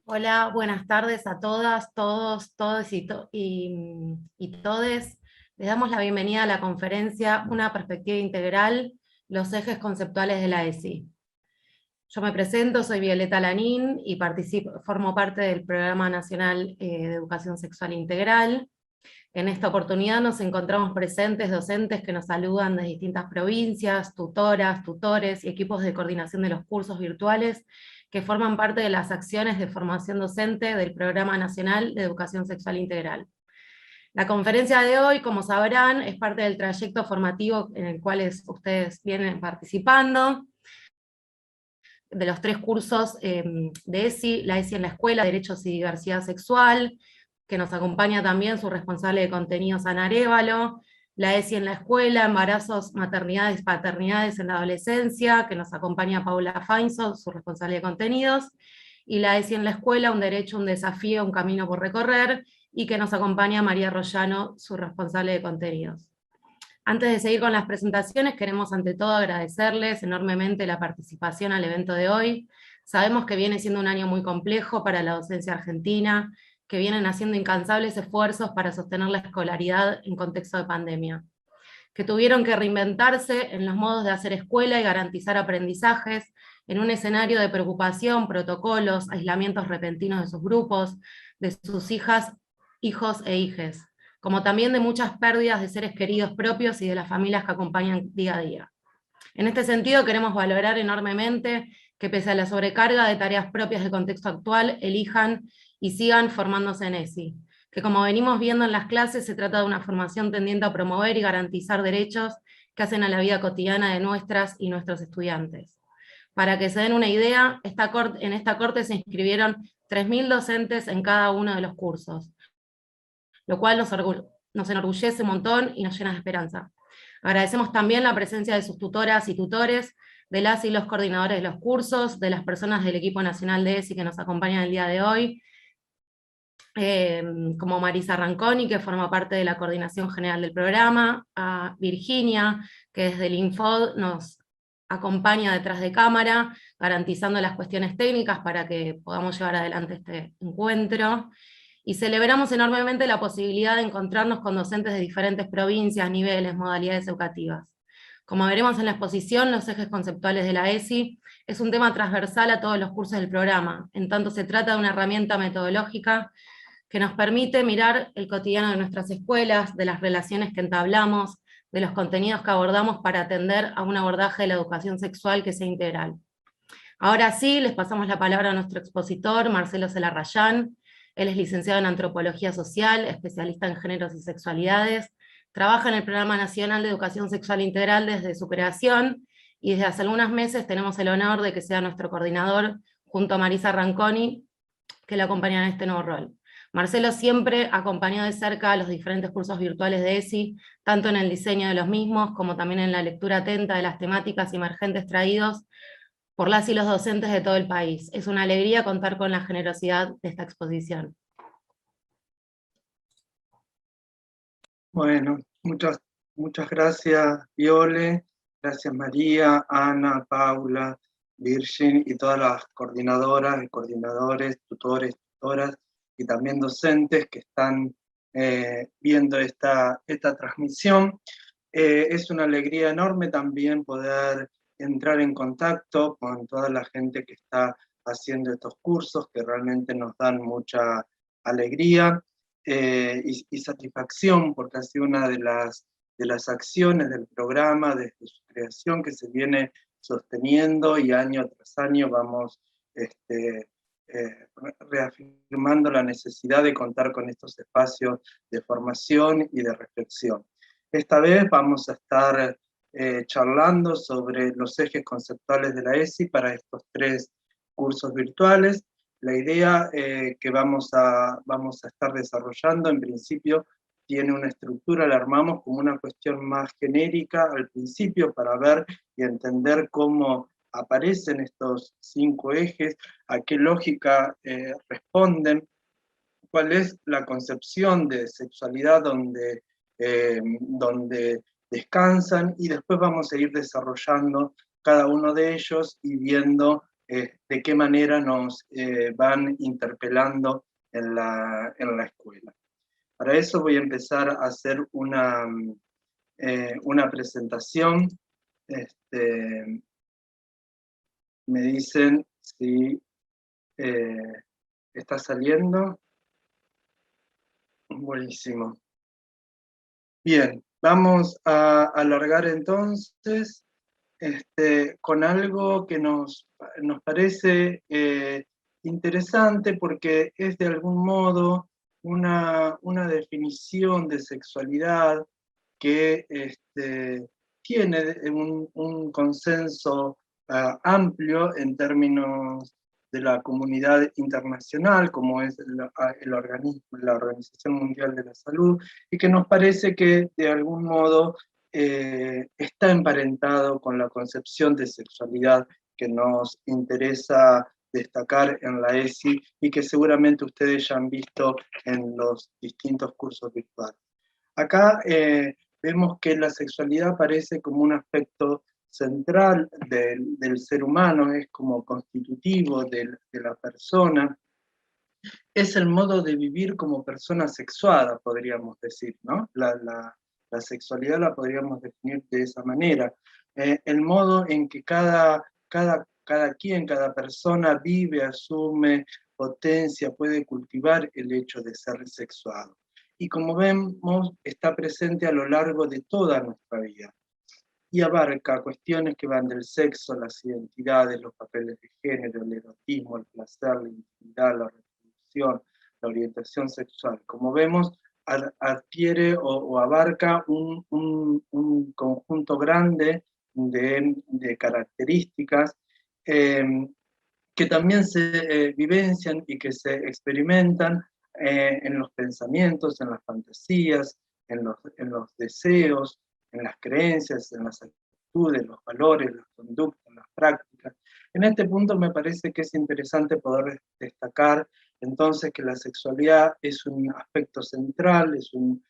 Hola, buenas tardes a todas, todos, todos y todes. Les damos la bienvenida a la conferencia Una perspectiva integral, los ejes conceptuales de la ESI. Yo me presento, soy Violeta Lanín y formo parte del Programa Nacional de Educación Sexual Integral. En esta oportunidad nos encontramos presentes docentes que nos saludan de distintas provincias, tutoras, tutores y equipos de coordinación de los cursos virtuales que forman parte de las acciones de formación docente del Programa Nacional de Educación Sexual Integral. La conferencia de hoy, como sabrán, es parte del trayecto formativo en el cual ustedes vienen participando, de los 3 cursos de ESI, la ESI en la escuela, Derechos y Diversidad Sexual, que nos acompaña también su responsable de contenidos, Ana Arévalo, la ESI en la escuela, Embarazos, Maternidades, Paternidades en la Adolescencia, que nos acompaña Paula Feinsohn, su responsable de contenidos, y la ESI en la escuela, Un derecho, un desafío, un camino por recorrer, y que nos acompaña María Rollano, su responsable de contenidos. Antes de seguir con las presentaciones, queremos ante todo agradecerles enormemente la participación al evento de hoy. Sabemos que viene siendo un año muy complejo para la docencia argentina, que vienen haciendo incansables esfuerzos para sostener la escolaridad en contexto de pandemia, que tuvieron que reinventarse en los modos de hacer escuela y garantizar aprendizajes en un escenario de preocupación, protocolos, aislamientos repentinos de sus grupos, de sus hijas, hijos e hijes, como también de muchas pérdidas de seres queridos propios y de las familias que acompañan día a día. En este sentido, queremos valorar enormemente que pese a la sobrecarga de tareas propias del contexto actual, elijan y sigan formándose en ESI, que como venimos viendo en las clases, se trata de una formación tendiente a promover y garantizar derechos que hacen a la vida cotidiana de nuestras y nuestros estudiantes. Para que se den una idea, en esta corte se inscribieron 3.000 docentes en cada uno de los cursos, lo cual nos enorgullece un montón y nos llena de esperanza. Agradecemos también la presencia de sus tutoras y tutores, de las y los coordinadores de los cursos, de las personas del equipo nacional de ESI que nos acompañan el día de hoy, como Marisa Ranconi, que forma parte de la coordinación general del programa, a Virginia, que desde el Infod nos acompaña detrás de cámara, garantizando las cuestiones técnicas para que podamos llevar adelante este encuentro. Y celebramos enormemente la posibilidad de encontrarnos con docentes de diferentes provincias, niveles, modalidades educativas. Como veremos en la exposición, los ejes conceptuales de la ESI es un tema transversal a todos los cursos del programa, en tanto se trata de una herramienta metodológica que nos permite mirar el cotidiano de nuestras escuelas, de las relaciones que entablamos, de los contenidos que abordamos para atender a un abordaje de la educación sexual que sea integral. Ahora sí, les pasamos la palabra a nuestro expositor, Marcelo Celarrayán. Él es licenciado en Antropología Social, especialista en géneros y sexualidades, trabaja en el Programa Nacional de Educación Sexual Integral desde su creación, y desde hace algunos meses tenemos el honor de que sea nuestro coordinador, junto a Marisa Ranconi, que le acompaña en este nuevo rol. Marcelo siempre acompañó de cerca los diferentes cursos virtuales de ESI, tanto en el diseño de los mismos, como también en la lectura atenta de las temáticas emergentes traídos por las y los docentes de todo el país. Es una alegría contar con la generosidad de esta exposición. Bueno, muchas gracias, Viole, gracias María, Ana, Paula, Virgin y todas las coordinadoras y coordinadores, tutores, tutoras y también docentes que están viendo esta transmisión. Es una alegría enorme también poder entrar en contacto con toda la gente que está haciendo estos cursos, que realmente nos dan mucha alegría y satisfacción, porque ha sido una de las acciones del programa desde su creación que se viene sosteniendo, y año tras año vamos reafirmando la necesidad de contar con estos espacios de formación y de reflexión. Esta vez vamos a estar charlando sobre los ejes conceptuales de la ESI para estos 3 cursos virtuales. La idea que vamos a estar desarrollando, en principio, tiene una estructura, la armamos como una cuestión más genérica al principio para ver y entender cómo aparecen estos 5 ejes, a qué lógica responden, cuál es la concepción de sexualidad donde descansan, y después vamos a ir desarrollando cada uno de ellos y viendo de qué manera nos van interpelando en la escuela. Para eso voy a empezar a hacer una presentación. Me dicen si está saliendo. Buenísimo. Bien, vamos a alargar entonces con algo que nos parece interesante, porque es de algún modo una definición de sexualidad que tiene un consenso amplio en términos de la comunidad internacional, como es el organismo, la Organización Mundial de la Salud, y que nos parece que de algún modo está emparentado con la concepción de sexualidad que nos interesa destacar en la ESI y que seguramente ustedes ya han visto en los distintos cursos virtuales. Acá vemos que la sexualidad aparece como un aspecto central del ser humano, es como constitutivo de la persona, es el modo de vivir como persona sexuada, podríamos decir, ¿no? La sexualidad la podríamos definir de esa manera. El modo en que cada persona vive, asume, potencia, puede cultivar el hecho de ser sexuado. Y como vemos, está presente a lo largo de toda nuestra vida y abarca cuestiones que van del sexo, las identidades, los papeles de género, el erotismo, el placer, la intimidad, la reproducción, la orientación sexual. Como vemos, adquiere o abarca un conjunto grande de características que también se vivencian y que se experimentan en los pensamientos, en las fantasías, en los deseos, en las creencias, en las actitudes, los valores, las conductas, las prácticas. En este punto me parece que es interesante poder destacar entonces que la sexualidad es un aspecto central, es un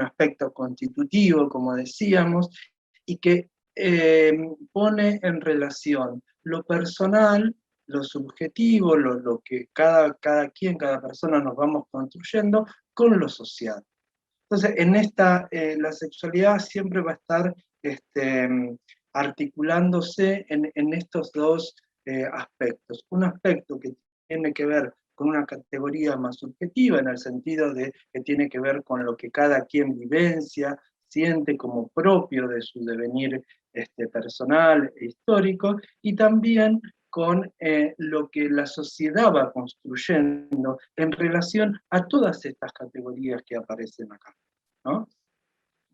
aspecto constitutivo, como decíamos, y que pone en relación lo personal, lo subjetivo, lo que cada persona nos vamos construyendo con lo social. Entonces, la sexualidad siempre va a estar articulándose en estos dos aspectos. Un aspecto que tiene que ver con una categoría más subjetiva, en el sentido de que tiene que ver con lo que cada quien vivencia, siente como propio de su devenir personal e histórico, y también con lo que la sociedad va construyendo en relación a todas estas categorías que aparecen acá, ¿no?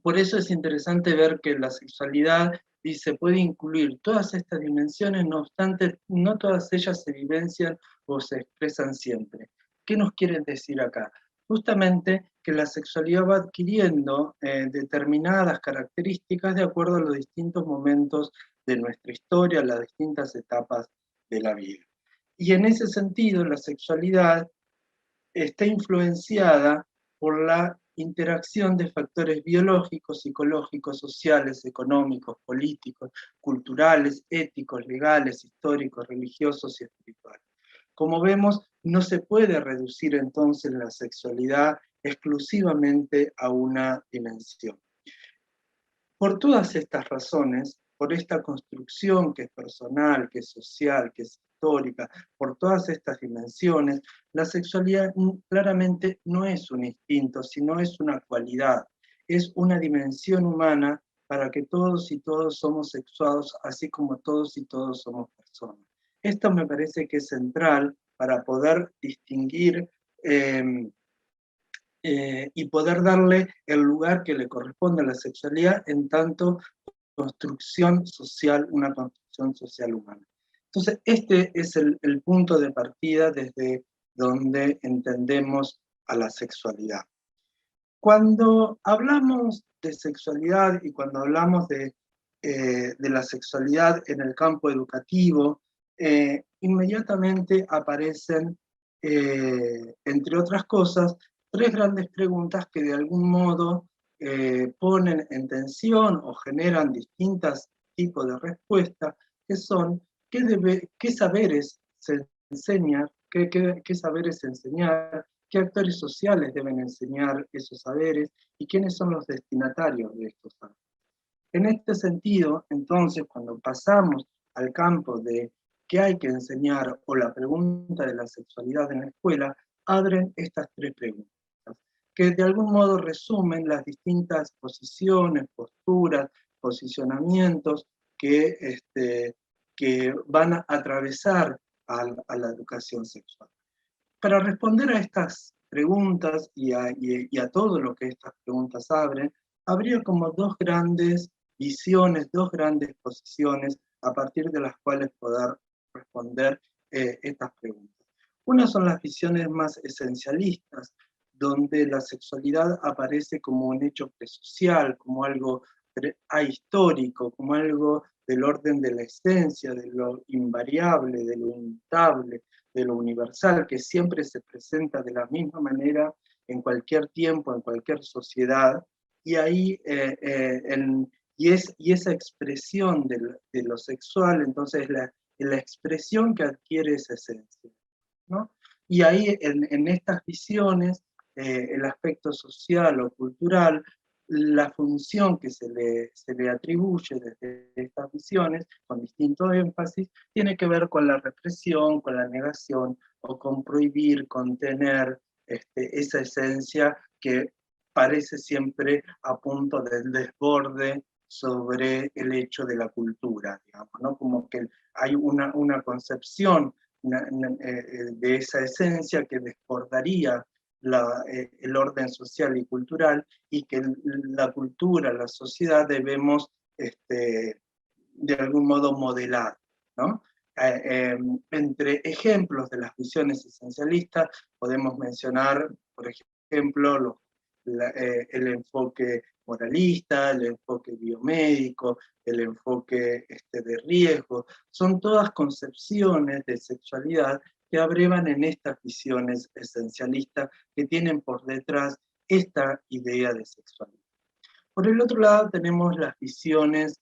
Por eso es interesante ver que la sexualidad dice, puede incluir todas estas dimensiones, no obstante, no todas ellas se vivencian o se expresan siempre. ¿Qué nos quieren decir acá? Justamente que la sexualidad va adquiriendo determinadas características de acuerdo a los distintos momentos de nuestra historia, las distintas etapas de la vida. Y en ese sentido, la sexualidad está influenciada por la interacción de factores biológicos, psicológicos, sociales, económicos, políticos, culturales, éticos, legales, históricos, religiosos y espirituales. Como vemos, no se puede reducir entonces la sexualidad exclusivamente a una dimensión. Por todas estas razones, por esta construcción que es personal, que es social, que es histórica, por todas estas dimensiones, la sexualidad claramente no es un instinto, sino es una cualidad, es una dimensión humana para que todos y todos somos sexuados, así como todos y todos somos personas. Esto me parece que es central para poder distinguir y poder darle el lugar que le corresponde a la sexualidad en tanto construcción social, una construcción social humana. Entonces, este es el punto de partida desde donde entendemos a la sexualidad. Cuando hablamos de sexualidad y cuando hablamos de la sexualidad en el campo educativo, inmediatamente aparecen, entre otras cosas, tres grandes preguntas que de algún modo ponen en tensión o generan distintos tipos de respuestas, que son: qué saberes se enseñan, qué saberes enseñar, qué actores sociales deben enseñar esos saberes y quiénes son los destinatarios de estos saberes. En este sentido, entonces, cuando pasamos al campo de qué hay que enseñar o la pregunta de la sexualidad en la escuela, abren estas tres preguntas, que de algún modo resumen las distintas posiciones, posturas, posicionamientos que van a atravesar a la educación sexual. Para responder a estas preguntas y a todo lo que estas preguntas abren, habría como dos grandes visiones, dos grandes posiciones a partir de las cuales poder responder estas preguntas. Una son las visiones más esencialistas, donde la sexualidad aparece como un hecho presocial, como algo ahistórico, como algo del orden de la esencia, de lo invariable, de lo inmutable, de lo universal, que siempre se presenta de la misma manera en cualquier tiempo, en cualquier sociedad, y ahí y esa expresión de lo sexual, entonces la expresión que adquiere esa esencia, ¿no? Y ahí en estas visiones, el aspecto social o cultural, la función que se le atribuye desde estas visiones, con distinto énfasis, tiene que ver con la represión, con la negación, o con prohibir, contener esa esencia que parece siempre a punto del desborde sobre el hecho de la cultura, digamos, ¿no? Como que hay una concepción de esa esencia que desbordaría el orden social y cultural, y que la cultura, la sociedad debemos de algún modo modelar, ¿no? Entre ejemplos de las visiones esencialistas podemos mencionar, por ejemplo, el enfoque moralista, el enfoque biomédico, el enfoque de riesgo. Son todas concepciones de sexualidad que abrevan en estas visiones esencialistas que tienen por detrás esta idea de sexualidad. Por el otro lado tenemos las visiones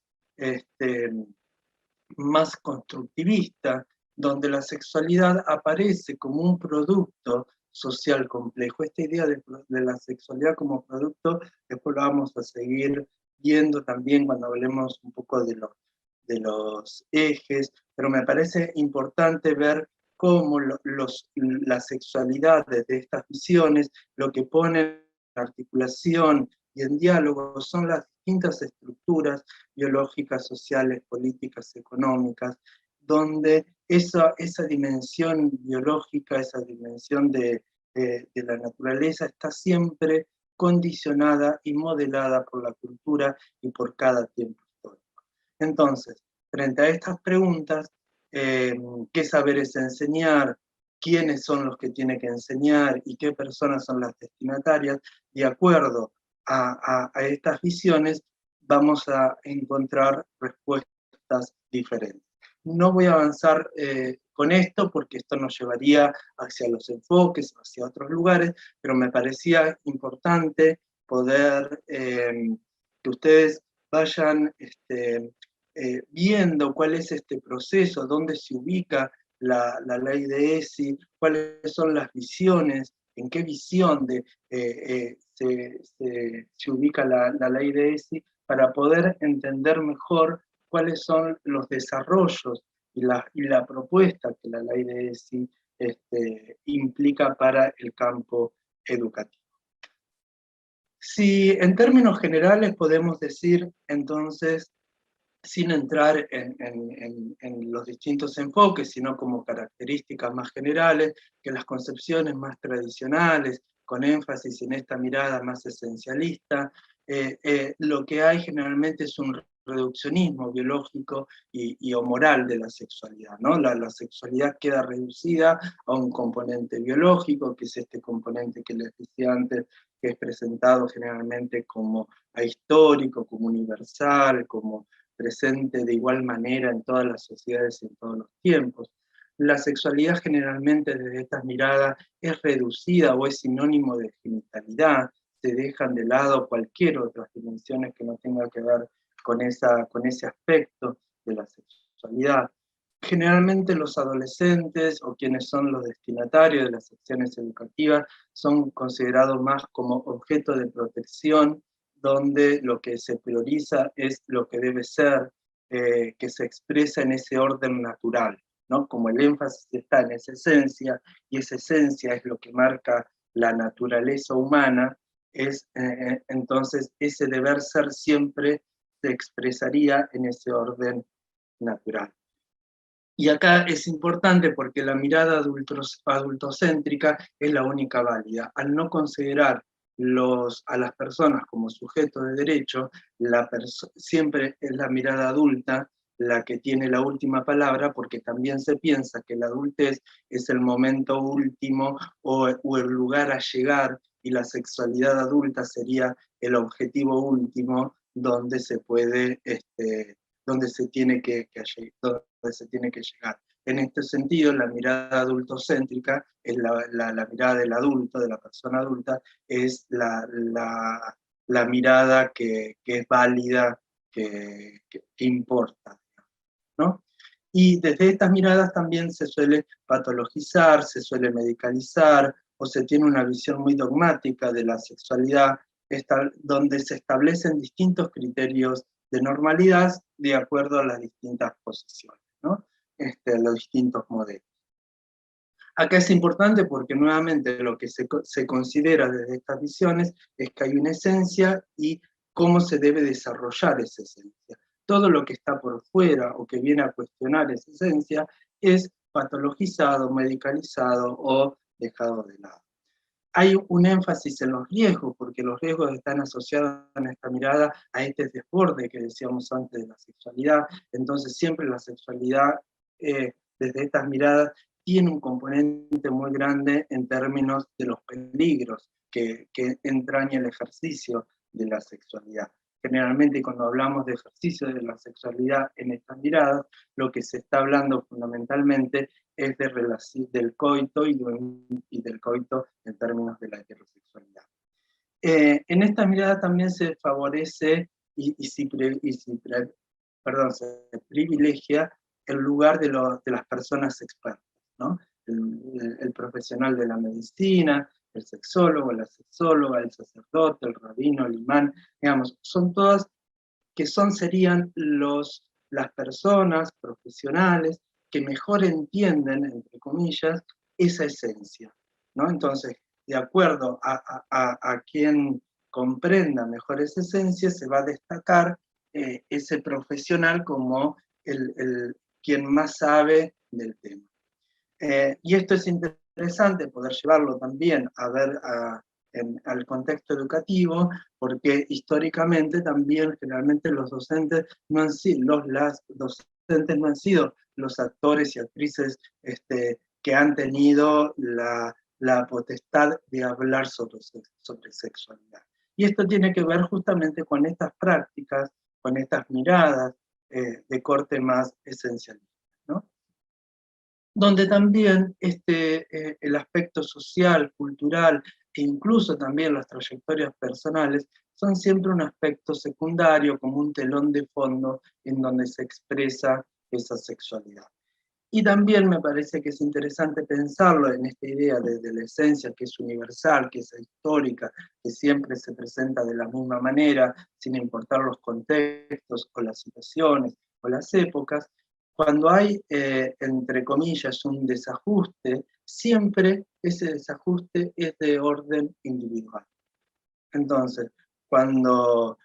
más constructivistas, donde la sexualidad aparece como un producto social complejo. Esta idea de la sexualidad como producto, después lo vamos a seguir viendo también cuando hablemos un poco de los ejes, pero me parece importante ver cómo la sexualidad desde estas visiones, lo que pone en articulación y en diálogo son las distintas estructuras biológicas, sociales, políticas, económicas, donde esa dimensión biológica, esa dimensión de la naturaleza está siempre condicionada y modelada por la cultura y por cada tiempo histórico. Entonces, frente a estas preguntas, ¿qué saberes enseñar? ¿Quiénes son los que tienen que enseñar? ¿Y qué personas son las destinatarias? De acuerdo a estas visiones, vamos a encontrar respuestas diferentes. No voy a avanzar con esto porque esto nos llevaría hacia los enfoques, hacia otros lugares, pero me parecía importante poder que ustedes vayan viendo cuál es este proceso, dónde se ubica la ley de ESI, cuáles son las visiones, en qué visión se ubica la ley de ESI, para poder entender mejor cuáles son los desarrollos y la propuesta que la ley de ESI implica para el campo educativo. Si en términos generales podemos decir, entonces, sin entrar en los distintos enfoques, sino como características más generales, que las concepciones más tradicionales, con énfasis en esta mirada más esencialista, lo que hay generalmente es un reduccionismo biológico o moral de la sexualidad, ¿no? La sexualidad queda reducida a un componente biológico, que es este componente que les decía antes, que es presentado generalmente como ahistórico, como universal, como presente de igual manera en todas las sociedades y en todos los tiempos. La sexualidad generalmente desde estas miradas es reducida o es sinónimo de genitalidad, se dejan de lado cualquier otras dimensiones que no tengan que ver con ese aspecto de la sexualidad. Generalmente los adolescentes o quienes son los destinatarios de las acciones educativas son considerados más como objeto de protección, donde lo que se prioriza es lo que debe ser, que se expresa en ese orden natural, ¿no? Como el énfasis está en esa esencia, y esa esencia es lo que marca la naturaleza humana, entonces ese deber ser siempre se expresaría en ese orden natural. Y acá es importante porque la mirada adultocéntrica es la única válida. Al no considerar a las personas como sujetos de derecho, siempre es la mirada adulta la que tiene la última palabra, porque también se piensa que la adultez es el momento último o el lugar a llegar, y la sexualidad adulta sería el objetivo último donde se puede, donde se tiene que llegar. En este sentido, la mirada adultocéntrica es la mirada del adulto, de la persona adulta, es la mirada que es válida, que importa, ¿no? Y desde estas miradas también se suele patologizar, se suele medicalizar, o se tiene una visión muy dogmática de la sexualidad, donde se establecen distintos criterios de normalidad de acuerdo a las distintas posiciones, ¿no? Los distintos modelos. Acá es importante porque nuevamente lo que se considera desde estas visiones es que hay una esencia y cómo se debe desarrollar esa esencia. Todo lo que está por fuera o que viene a cuestionar esa esencia es patologizado, medicalizado o dejado de lado. Hay un énfasis en los riesgos, porque los riesgos están asociados en esta mirada a este desborde que decíamos antes de la sexualidad. Entonces siempre la sexualidad, desde estas miradas, tiene un componente muy grande en términos de los peligros que entraña el ejercicio de la sexualidad. Generalmente cuando hablamos de ejercicio de la sexualidad en estas miradas, lo que se está hablando fundamentalmente es del coito y del coito en términos de la heterosexualidad. En esta mirada también se favorece se privilegia el lugar de las personas expertas, ¿no? El profesional de la medicina, el sexólogo, la sexóloga, el sacerdote, el rabino, el imán, digamos, son todas que serían las personas profesionales que mejor entienden, entre comillas, esa esencia, ¿no? Entonces, de acuerdo a quien comprenda mejor esa esencia, se va a destacar ese profesional como quien más sabe del tema. Y esto es interesante poder llevarlo también a ver al contexto educativo, porque históricamente también generalmente los docentes no han sido, las docentes no han sido los actores y actrices que han tenido la potestad de hablar sobre sexualidad. Y esto tiene que ver justamente con estas prácticas, con estas miradas de corte más esencialista, ¿no? Donde también el aspecto social, cultural e incluso también las trayectorias personales son siempre un aspecto secundario, como un telón de fondo en donde se expresa esa sexualidad. Y también me parece que es interesante pensarlo en esta idea de la esencia que es universal, que es histórica, que siempre se presenta de la misma manera, sin importar los contextos o las situaciones o las épocas. Cuando hay, entre comillas, un desajuste, siempre ese desajuste es de orden individual. Entonces, cuando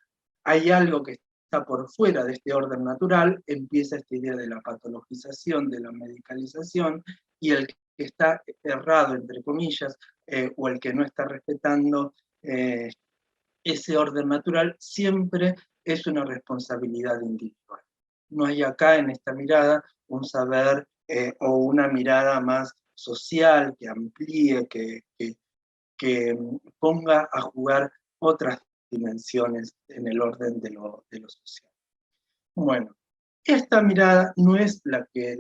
hay algo que está por fuera de este orden natural, empieza esta idea de la patologización, de la medicalización, y el que está errado, entre comillas, o el que no está respetando ese orden natural, siempre es una responsabilidad individual. No hay acá en esta mirada un saber o una mirada más social que amplíe, que ponga a jugar otras dimensiones en el orden de lo social. Bueno, esta mirada no es la que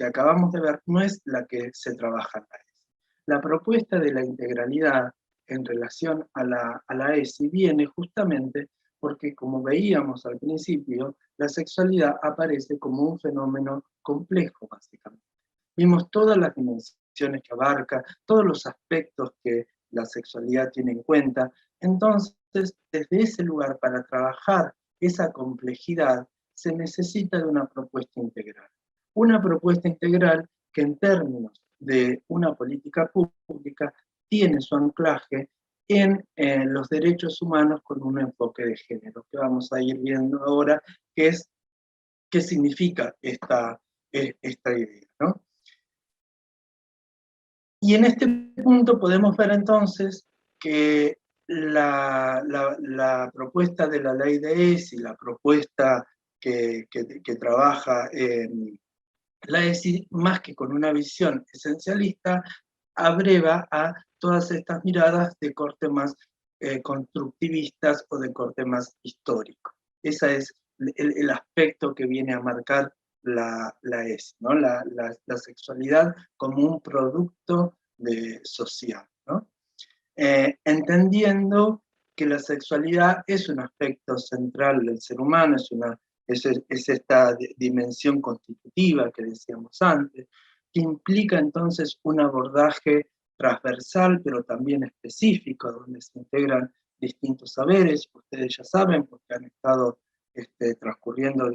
acabamos de ver, no es la que se trabaja en la ESI. La propuesta de la integralidad en relación a la ESI viene justamente porque como veíamos al principio, la sexualidad aparece como un fenómeno complejo, básicamente. Vimos todas las dimensiones que abarca, todos los aspectos que la sexualidad tiene en cuenta. Entonces, desde ese lugar, para trabajar esa complejidad, se necesita de una propuesta integral. Una propuesta integral que en términos de una política pública tiene su anclaje en los derechos humanos con un enfoque de género, que vamos a ir viendo ahora, que es qué significa esta idea, ¿no? Y en este punto podemos ver entonces que la propuesta de la ley de ESI, la propuesta que trabaja en la ESI, más que con una visión esencialista, abreva a todas estas miradas de corte más constructivistas o de corte más histórico. Ese es el aspecto que viene a marcar la ESI, ¿no? La sexualidad como un producto social, ¿no? Entendiendo que la sexualidad es un aspecto central del ser humano, es esta dimensión constitutiva que decíamos antes, que implica entonces un abordaje transversal, pero también específico, donde se integran distintos saberes. Ustedes ya saben, porque han estado transcurriendo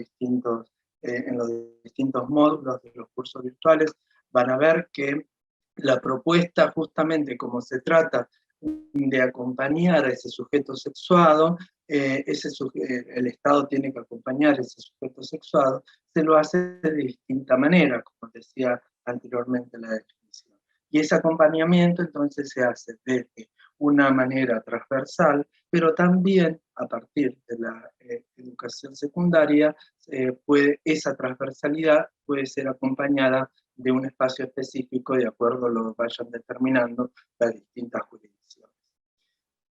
en los distintos módulos de los cursos virtuales, van a ver que la propuesta, justamente como se trata de acompañar a ese sujeto sexuado, el Estado tiene que acompañar a ese sujeto sexuado, se lo hace de distinta manera, como decía anteriormente la definición. Y ese acompañamiento entonces se hace desde una manera transversal, pero también a partir de la educación secundaria, esa transversalidad puede ser acompañada de un espacio específico de acuerdo a lo que vayan determinando las distintas jurisdicciones.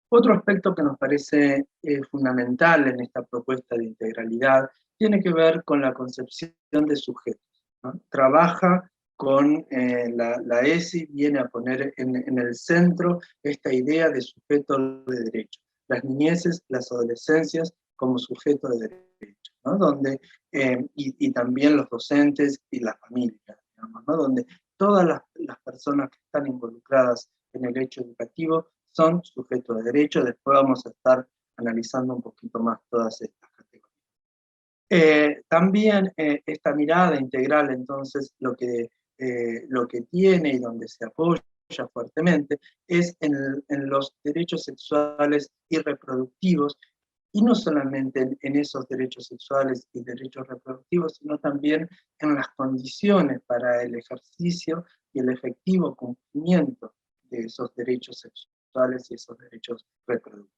Otro aspecto que nos parece fundamental en esta propuesta de integralidad tiene que ver con la concepción de sujetos, ¿no? Trabaja con la ESI, viene a poner en el centro esta idea de sujeto de derecho, las niñeces, las adolescencias como sujeto de derecho, ¿no? Donde, y también los docentes y las familias, digamos, ¿no? Donde todas las personas que están involucradas en el hecho educativo son sujetos de derecho. Después vamos a estar analizando un poquito más todas estas categorías. También esta mirada integral, entonces, lo que tiene y donde se apoya fuertemente es en los derechos sexuales y reproductivos, y no solamente en esos derechos sexuales y derechos reproductivos, sino también en las condiciones para el ejercicio y el efectivo cumplimiento de esos derechos sexuales y esos derechos reproductivos.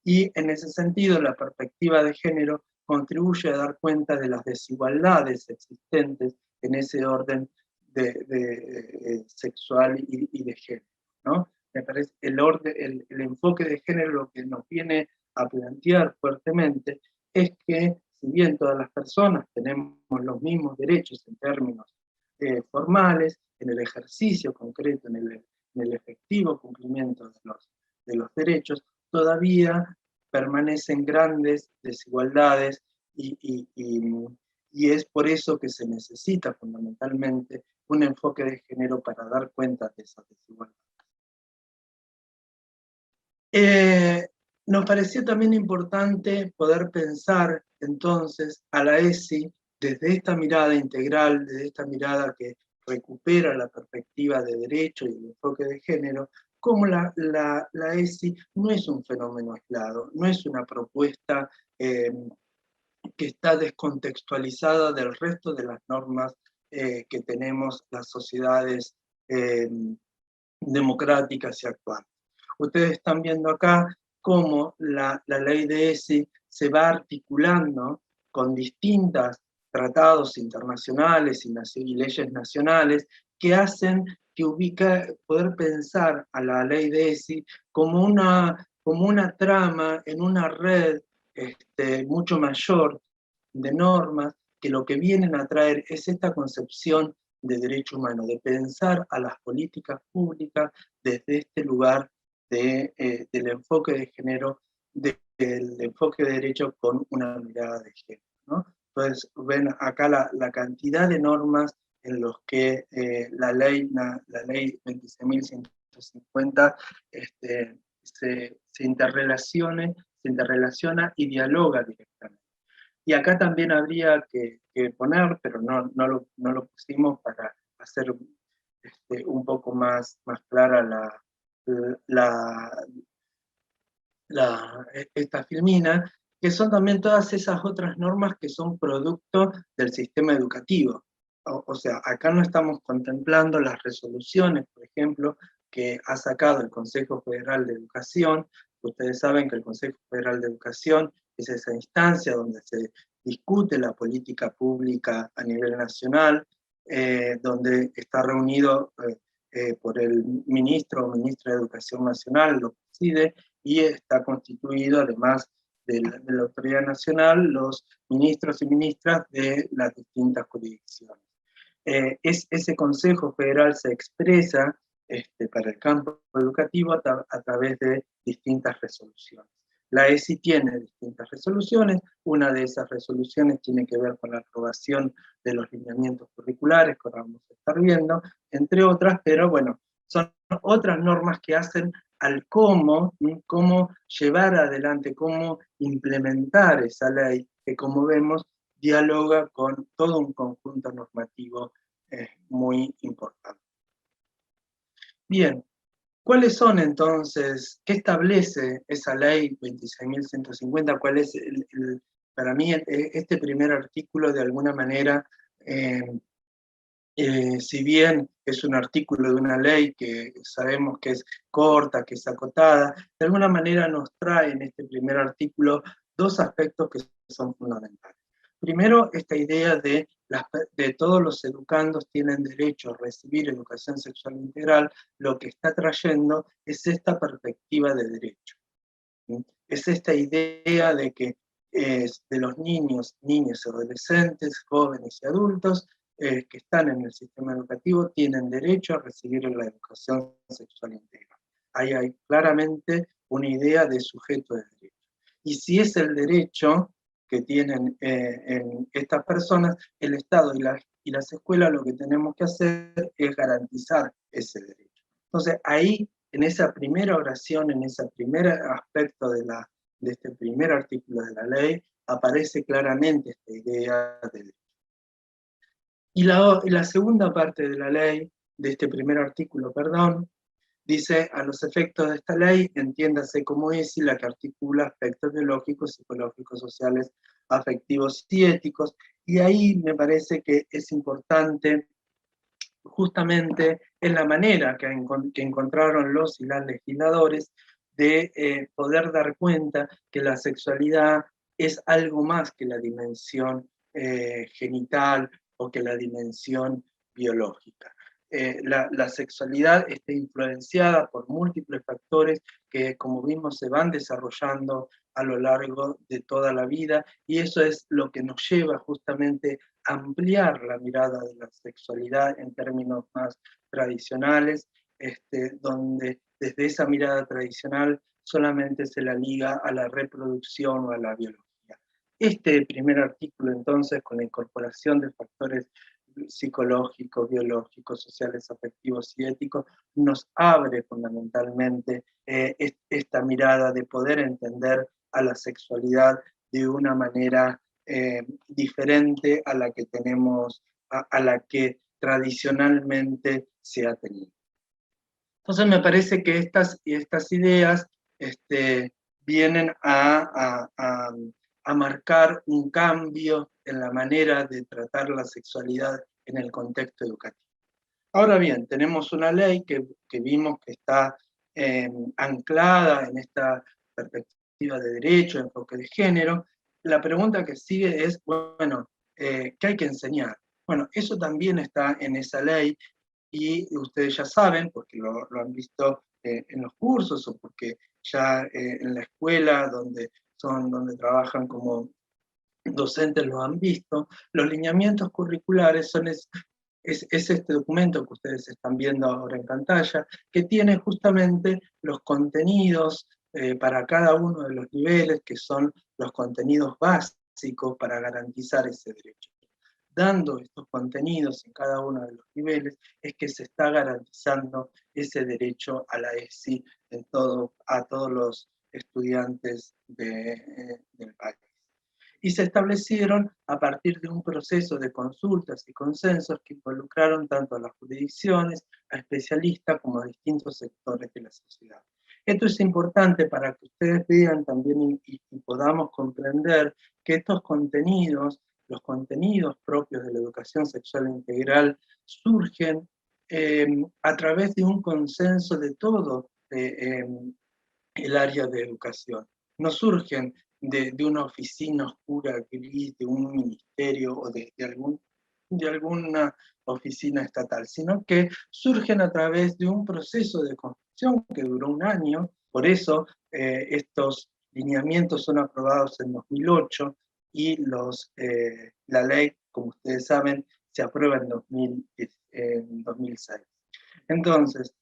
Y en ese sentido, la perspectiva de género contribuye a dar cuenta de las desigualdades existentes en ese orden sexual y de género, ¿no? Me parece el enfoque de género lo que nos viene a plantear fuertemente es que, si bien todas las personas tenemos los mismos derechos en términos formales, en el ejercicio concreto, en el efectivo cumplimiento de los derechos, todavía permanecen grandes desigualdades y es por eso que se necesita fundamentalmente un enfoque de género para dar cuenta de esas desigualdades. Nos pareció también importante poder pensar entonces a la ESI desde esta mirada integral, desde esta mirada que recupera la perspectiva de derecho y el enfoque de género, como la ESI no es un fenómeno aislado, no es una propuesta que está descontextualizada del resto de las normas que tenemos las sociedades democráticas y actuales. Ustedes están viendo acá cómo la ley de ESI se va articulando con distintos tratados internacionales y leyes nacionales que hacen que poder pensar a la ley de ESI como una trama en una red mucho mayor de normas que lo que vienen a traer es esta concepción de derecho humano, de pensar a las políticas públicas desde este lugar del enfoque de género del enfoque de derecho con una mirada de género, ¿no? Entonces, ven acá la cantidad de normas en los que la ley 26.150 se interrelaciona y dialoga directamente. Y acá también habría que poner, pero no lo pusimos para hacer un poco más clara esta filmina, que son también todas esas otras normas que son producto del sistema educativo. O sea, acá no estamos contemplando las resoluciones, por ejemplo, que ha sacado el Consejo Federal de Educación. Ustedes saben que el Consejo Federal de Educación es esa instancia donde se discute la política pública a nivel nacional, donde está reunido por el ministro o ministra de Educación Nacional, lo preside, y está constituido, además de la autoridad nacional, los ministros y ministras de las distintas jurisdicciones. Ese Consejo Federal se expresa para el campo educativo a través de distintas resoluciones. La ESI tiene distintas resoluciones, una de esas resoluciones tiene que ver con la aprobación de los lineamientos curriculares, que ahora vamos a estar viendo, entre otras, pero bueno, son otras normas que hacen al cómo llevar adelante, cómo implementar esa ley, que como vemos, dialoga con todo un conjunto normativo muy importante. Bien, ¿cuáles son entonces, qué establece esa ley 26.150? ¿Cuál es, para mí, este primer artículo de alguna manera, si bien es un artículo de una ley que sabemos que es corta, que es acotada, de alguna manera nos trae en este primer artículo dos aspectos que son fundamentales. Primero, esta idea de todos los educandos tienen derecho a recibir educación sexual integral, lo que está trayendo es esta perspectiva de derecho. Es esta idea de que de los niños y adolescentes, jóvenes y adultos que están en el sistema educativo tienen derecho a recibir la educación sexual integral. Ahí hay claramente una idea de sujeto de derecho. Y si es el derecho que tienen en estas personas, el Estado y las escuelas lo que tenemos que hacer es garantizar ese derecho. Entonces ahí, en esa primera oración, en ese primer aspecto de este primer artículo de la ley, aparece claramente esta idea de derecho. Y la segunda parte de la ley, de este primer artículo, perdón, dice: a los efectos de esta ley, entiéndase como ESI la que articula aspectos biológicos, psicológicos, sociales, afectivos y éticos. Y ahí me parece que es importante, justamente en la manera que encontraron los y las legisladores de poder dar cuenta que la sexualidad es algo más que la dimensión genital o que la dimensión biológica. La sexualidad está influenciada por múltiples factores que, como vimos, se van desarrollando a lo largo de toda la vida, y eso es lo que nos lleva justamente a ampliar la mirada de la sexualidad en términos más tradicionales, donde desde esa mirada tradicional solamente se la liga a la reproducción o a la biología. Este primer artículo, entonces, con la incorporación de factores psicológicos, biológicos, sociales, afectivos y éticos, nos abre fundamentalmente esta mirada de poder entender a la sexualidad de una manera diferente a la que tenemos, a la que tradicionalmente se ha tenido. Entonces me parece que estas ideas vienen a marcar un cambio en la manera de tratar la sexualidad en el contexto educativo. Ahora bien, tenemos una ley que vimos que está anclada en esta perspectiva de derecho, enfoque de género. La pregunta que sigue es, bueno, ¿qué hay que enseñar? Bueno, eso también está en esa ley, y ustedes ya saben, porque lo han visto en los cursos, o porque ya en la escuela donde trabajan como docentes lo han visto. Los lineamientos curriculares es este documento que ustedes están viendo ahora en pantalla, que tiene justamente los contenidos para cada uno de los niveles, que son los contenidos básicos para garantizar ese derecho. Dando estos contenidos en cada uno de los niveles, es que se está garantizando ese derecho a la ESI a todos los estudiantes del país. Y se establecieron a partir de un proceso de consultas y consensos que involucraron tanto a las jurisdicciones, a especialistas, como a distintos sectores de la sociedad. Esto es importante para que ustedes vean también y podamos comprender que estos contenidos, los contenidos propios de la educación sexual integral, surgen a través de un consenso de todo el área de educación. No surgen de una oficina oscura, gris, de un ministerio o de alguna oficina estatal, sino que surgen a través de un proceso de construcción que duró un año. Por eso estos lineamientos son aprobados en 2008 y la ley, como ustedes saben, se aprueba en 2006. Entonces,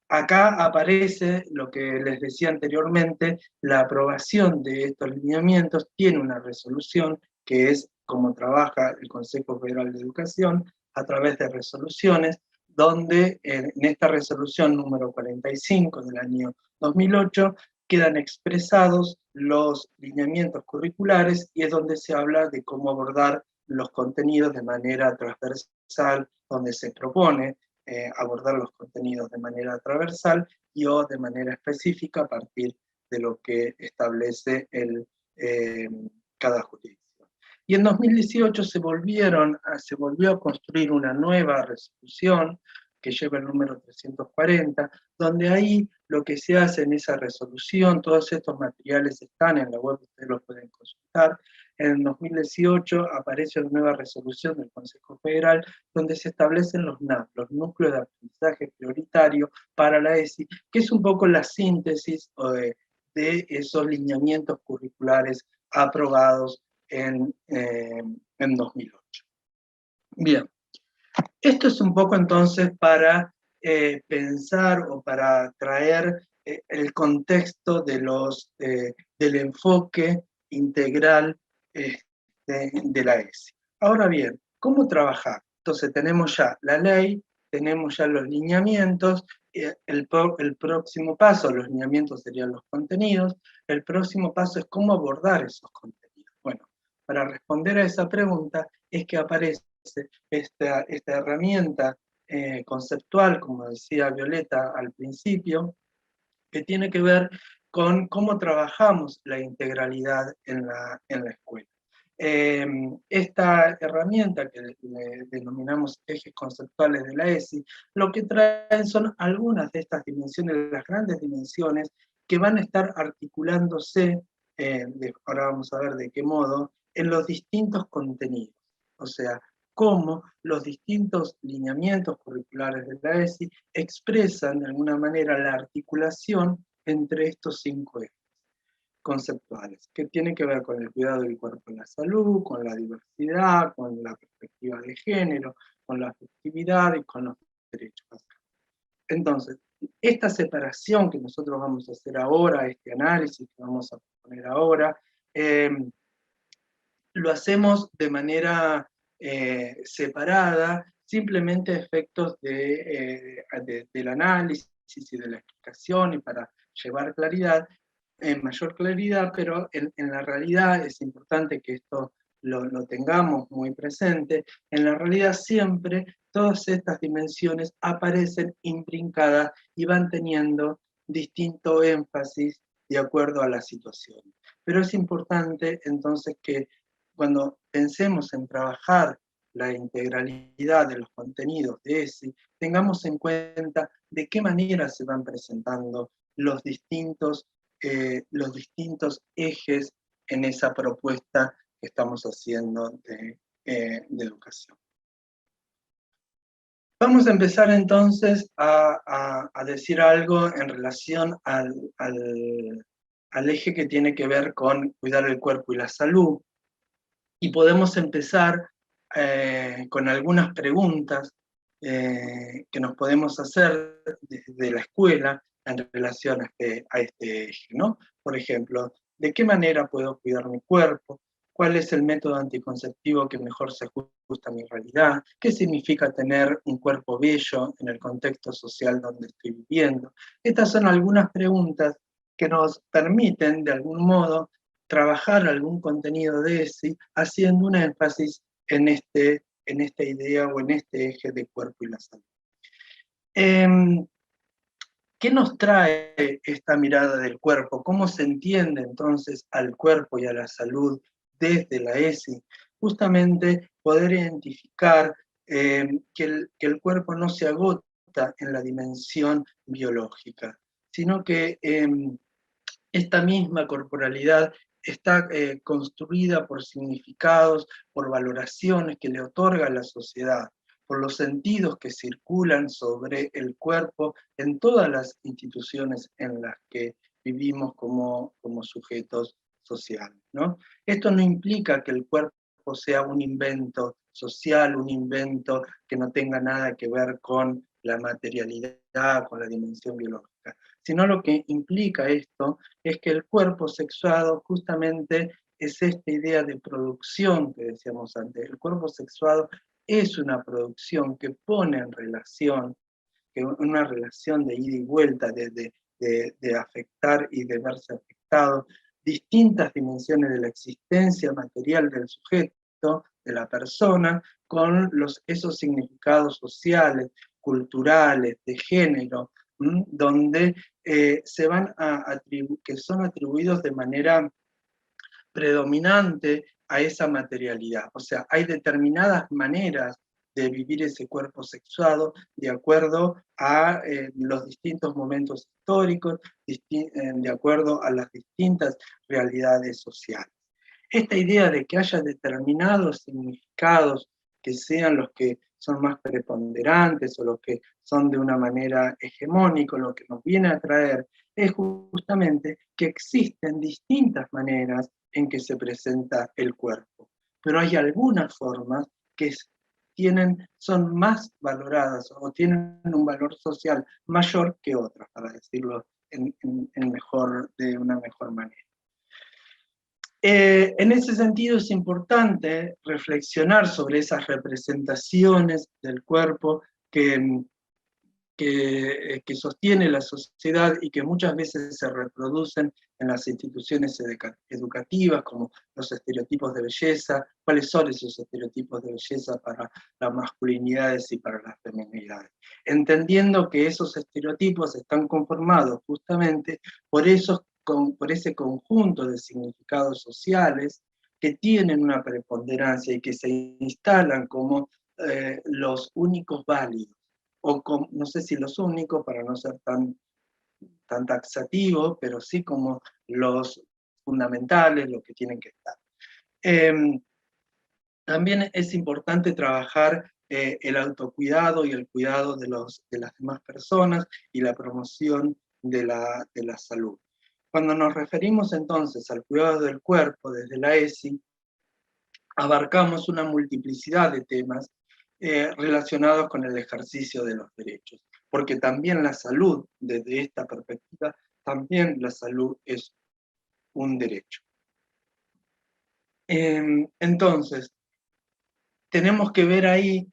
acá aparece lo que les decía anteriormente, la aprobación de estos lineamientos tiene una resolución que es como trabaja el Consejo Federal de Educación a través de resoluciones, donde en esta resolución número 45 del año 2008 quedan expresados los lineamientos curriculares y es donde se habla de cómo abordar los contenidos de manera transversal, donde se propone abordar los contenidos de manera transversal y o de manera específica a partir de lo que establece cada jurisdicción. Y en 2018 se volvió a construir una nueva resolución que lleva el número 340, donde ahí lo que se hace en esa resolución, todos estos materiales están en la web, ustedes los pueden consultar. En 2018 aparece una nueva resolución del Consejo Federal donde se establecen los NAP, los núcleos de aprendizaje prioritario para la ESI, que es un poco la síntesis de esos lineamientos curriculares aprobados en 2008. Bien, esto es un poco entonces para pensar o para traer el contexto del enfoque integral de la ESI. Ahora bien, ¿cómo trabajar? Entonces tenemos ya la ley, tenemos ya los lineamientos, el próximo paso, los lineamientos serían los contenidos, el próximo paso es cómo abordar esos contenidos. Bueno, para responder a esa pregunta es que aparece esta herramienta conceptual, como decía Violeta al principio, que tiene que ver con cómo trabajamos la integralidad en la escuela. Esta herramienta que le denominamos ejes conceptuales de la ESI, lo que traen son algunas de estas dimensiones, las grandes dimensiones, que van a estar articulándose, ahora vamos a ver de qué modo, en los distintos contenidos. O sea, cómo los distintos lineamientos curriculares de la ESI expresan de alguna manera la articulación entre estos 5 ejes conceptuales, que tienen que ver con el cuidado del cuerpo en la salud, con la diversidad, con la perspectiva de género, con la afectividad y con los derechos. Entonces, esta separación que nosotros vamos a hacer ahora, este análisis que vamos a poner ahora, lo hacemos de manera separada, simplemente a efectos del análisis y de la explicación y para llevar claridad, mayor claridad, pero en la realidad es importante que esto lo tengamos muy presente. En la realidad siempre todas estas dimensiones aparecen intrincadas y van teniendo distinto énfasis de acuerdo a la situación. Pero es importante entonces que cuando pensemos en trabajar la integralidad de los contenidos de ESI, tengamos en cuenta de qué manera se van presentando los distintos ejes en esa propuesta que estamos haciendo de educación. Vamos a empezar entonces a decir algo en relación al eje que tiene que ver con cuidar el cuerpo y la salud. Y podemos empezar con algunas preguntas que nos podemos hacer desde la escuela. en relación a este eje, ¿no? Por ejemplo, ¿de qué manera puedo cuidar mi cuerpo? ¿Cuál es el método anticonceptivo que mejor se ajusta a mi realidad? ¿Qué significa tener un cuerpo bello en el contexto social donde estoy viviendo? Estas son algunas preguntas que nos permiten, de algún modo, trabajar algún contenido de ESI haciendo un énfasis en esta idea o en este eje de cuerpo y la salud. ¿Qué nos trae esta mirada del cuerpo? ¿Cómo se entiende entonces al cuerpo y a la salud desde la ESI? Justamente poder identificar que el cuerpo no se agota en la dimensión biológica, sino que esta misma corporalidad está construida por significados, por valoraciones que le otorga la sociedad, por los sentidos que circulan sobre el cuerpo en todas las instituciones en las que vivimos como sujetos sociales, ¿no? Esto no implica que el cuerpo sea un invento social, un invento que no tenga nada que ver con la materialidad, con la dimensión biológica, sino lo que implica esto es que el cuerpo sexuado justamente es esta idea de producción que decíamos antes. El cuerpo sexuado es una producción que pone en relación, que una relación de ida y vuelta, de afectar y de verse afectado, distintas dimensiones de la existencia material del sujeto, de la persona, con esos significados sociales, culturales, de género, donde se van que son atribuidos de manera predominante a esa materialidad. O sea, hay determinadas maneras de vivir ese cuerpo sexuado de acuerdo a los distintos momentos históricos, de acuerdo a las distintas realidades sociales. Esta idea de que haya determinados significados que sean los que son más preponderantes o los que son de una manera hegemónica, lo que nos viene a traer es justamente que existen distintas maneras en que se presenta el cuerpo, pero hay algunas formas que son más valoradas o tienen un valor social mayor que otras, para decirlo de una mejor manera. En ese sentido es importante reflexionar sobre esas representaciones del cuerpo que sostiene la sociedad y que muchas veces se reproducen en las instituciones educativas, como los estereotipos de belleza. ¿Cuáles son esos estereotipos de belleza para las masculinidades y para las feminidades? Entendiendo que esos estereotipos están conformados justamente por ese conjunto de significados sociales que tienen una preponderancia y que se instalan como los únicos válidos, o no sé si los únicos para no ser tan taxativo, pero sí como los fundamentales, los que tienen que estar. También es importante trabajar el autocuidado y el cuidado de las demás personas y la promoción de la salud. Cuando nos referimos entonces al cuidado del cuerpo desde la ESI, abarcamos una multiplicidad de temas relacionados con el ejercicio de los derechos, porque también la salud, desde esta perspectiva, también la salud es un derecho. Entonces, tenemos que ver ahí,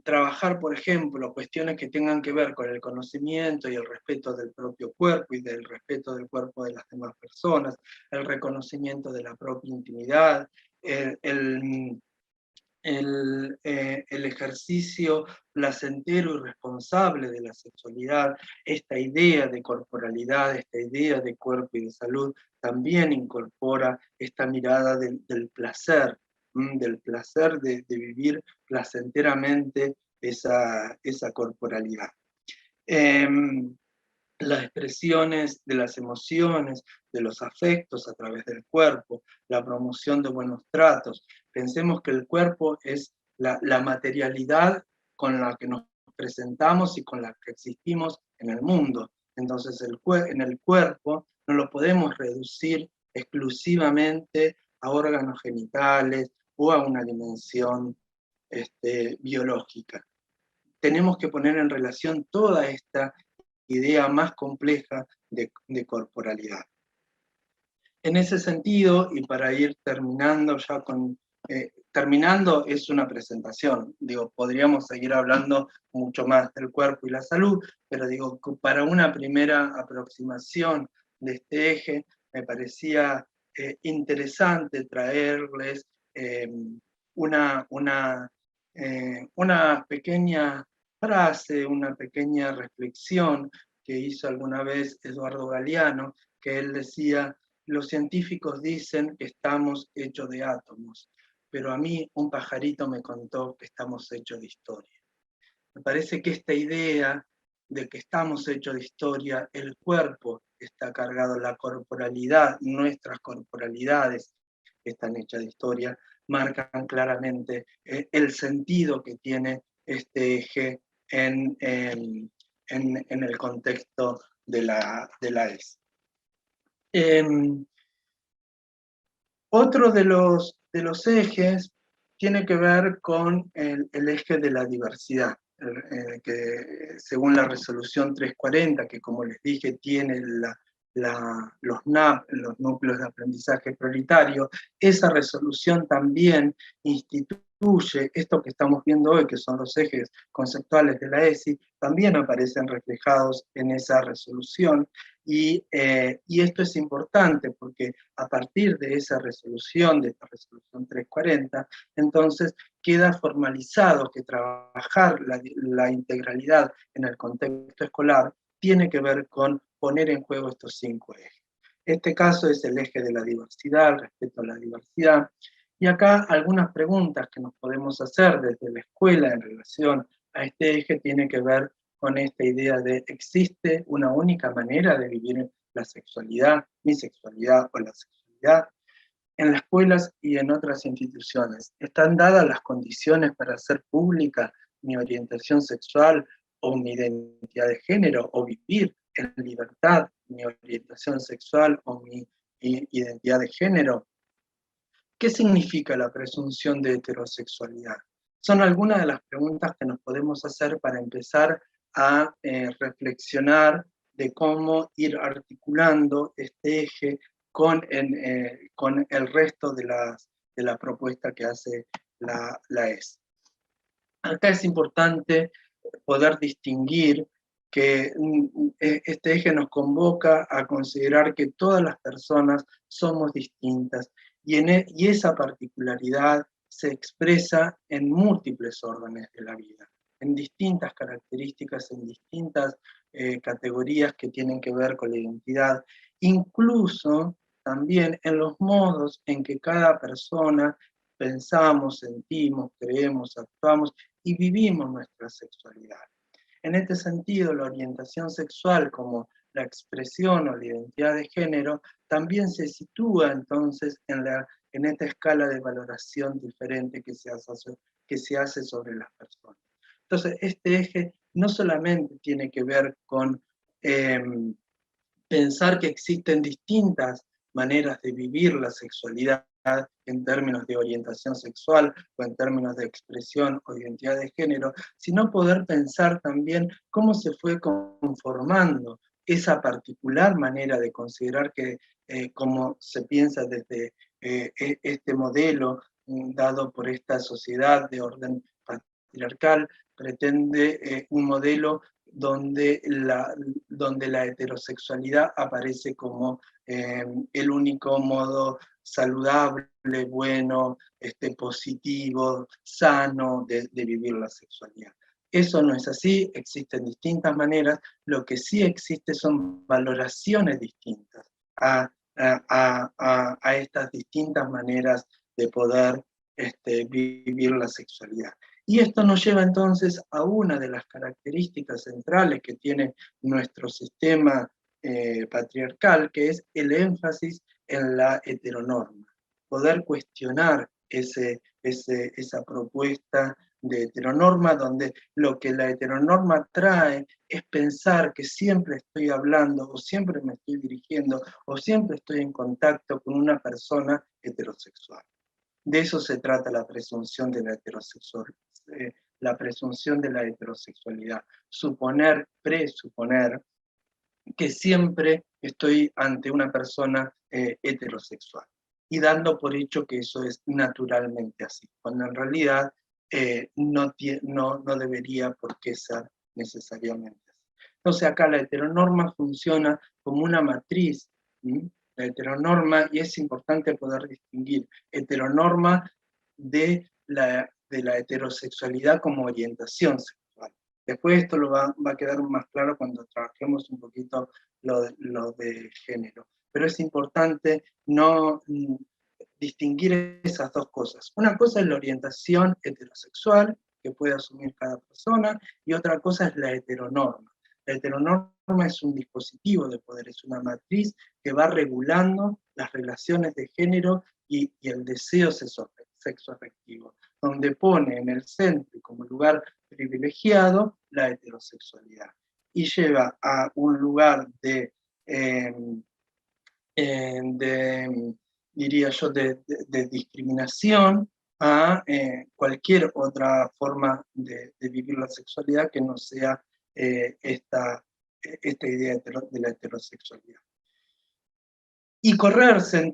trabajar, por ejemplo, cuestiones que tengan que ver con el conocimiento y el respeto del propio cuerpo y del respeto del cuerpo de las demás personas, el reconocimiento de la propia intimidad, el ejercicio placentero y responsable de la sexualidad. Esta idea de corporalidad, esta idea de cuerpo y de salud, también incorpora esta mirada del placer de vivir placenteramente esa corporalidad. Las expresiones de las emociones, de los afectos a través del cuerpo, la promoción de buenos tratos. Pensemos que el cuerpo es la materialidad con la que nos presentamos y con la que existimos en el mundo. Entonces en el cuerpo no lo podemos reducir exclusivamente a órganos genitales o a una dimensión biológica. Tenemos que poner en relación toda esta idea más compleja de corporalidad. En ese sentido, y para ir terminando ya con... terminando es una presentación, digo, podríamos seguir hablando mucho más del cuerpo y la salud, pero digo, para una primera aproximación de este eje, me parecía interesante traerles una, una, una pequeña frase, una pequeña reflexión que hizo alguna vez Eduardo Galeano, que él decía: los científicos dicen que estamos hechos de átomos, pero a mí un pajarito me contó que estamos hechos de historia. Me parece que esta idea de que estamos hechos de historia, el cuerpo está cargado, la corporalidad, nuestras corporalidades están hechas de historia, marcan claramente el sentido que tiene este eje en el contexto de la ESI. Otro de los ejes tiene que ver con el eje de la diversidad, que según la resolución 340, que como les dije tiene los NAP, los núcleos de aprendizaje prioritario, esa resolución también instituye esto que estamos viendo hoy, que son los ejes conceptuales de la ESI, también aparecen reflejados en esa resolución, y esto es importante porque a partir de esa resolución, de esta resolución 340, entonces queda formalizado que trabajar la integralidad en el contexto escolar tiene que ver con poner en juego estos 5 ejes. Este caso es el eje de la diversidad, el respeto a la diversidad, y acá algunas preguntas que nos podemos hacer desde la escuela en relación a este eje tiene que ver con esta idea de: ¿existe una única manera de vivir la sexualidad, mi sexualidad o la sexualidad? En las escuelas y en otras instituciones, ¿están dadas las condiciones para hacer pública mi orientación sexual o mi identidad de género, o vivir en libertad mi orientación sexual o mi identidad de género? ¿Qué significa la presunción de heterosexualidad? Son algunas de las preguntas que nos podemos hacer para empezar a reflexionar de cómo ir articulando este eje con el resto de la propuesta que hace la ES. Acá es importante poder distinguir que este eje nos convoca a considerar que todas las personas somos distintas, y esa particularidad se expresa en múltiples órdenes de la vida, en distintas características, en distintas categorías que tienen que ver con la identidad, incluso también en los modos en que cada persona pensamos, sentimos, creemos, actuamos y vivimos nuestra sexualidad. En este sentido, la orientación sexual como la expresión o la identidad de género también se sitúa entonces en esta escala de valoración diferente que se hace sobre las personas. Entonces, este eje no solamente tiene que ver con pensar que existen distintas maneras de vivir la sexualidad en términos de orientación sexual o en términos de expresión o identidad de género, sino poder pensar también cómo se fue conformando esa particular manera de considerar que, como se piensa desde este modelo dado por esta sociedad de orden patriarcal, pretende un modelo donde la heterosexualidad aparece como el único modo saludable, bueno, positivo, sano de vivir la sexualidad. Eso no es así, existen distintas maneras, lo que sí existe son valoraciones distintas a estas distintas maneras de poder vivir la sexualidad. Y esto nos lleva entonces a una de las características centrales que tiene nuestro sistema patriarcal, que es el énfasis en la heteronorma. Poder cuestionar esa propuesta de heteronorma, donde lo que la heteronorma trae es pensar que siempre estoy hablando, o siempre me estoy dirigiendo, o siempre estoy en contacto con una persona heterosexual. De eso se trata la presunción de la heterosexualidad, suponer, presuponer que siempre estoy ante una persona heterosexual y dando por hecho que eso es naturalmente así, cuando en realidad no debería por qué ser necesariamente así. Entonces acá la heteronorma funciona como una matriz, ¿sí? La heteronorma, y es importante poder distinguir heteronorma de la heterosexualidad como orientación sexual. Después esto va a quedar más claro cuando trabajemos un poquito lo de género. Pero es importante no distinguir esas dos cosas. Una cosa es la orientación heterosexual que puede asumir cada persona, y otra cosa es la heteronorma. La heteronorma es un dispositivo de poder, es una matriz que va regulando las relaciones de género y el deseo sexoafectivo, donde pone en el centro y como lugar privilegiado la heterosexualidad y lleva a un lugar diría yo, de discriminación a cualquier otra forma de vivir la sexualidad que no sea esta idea de la heterosexualidad. Y correrse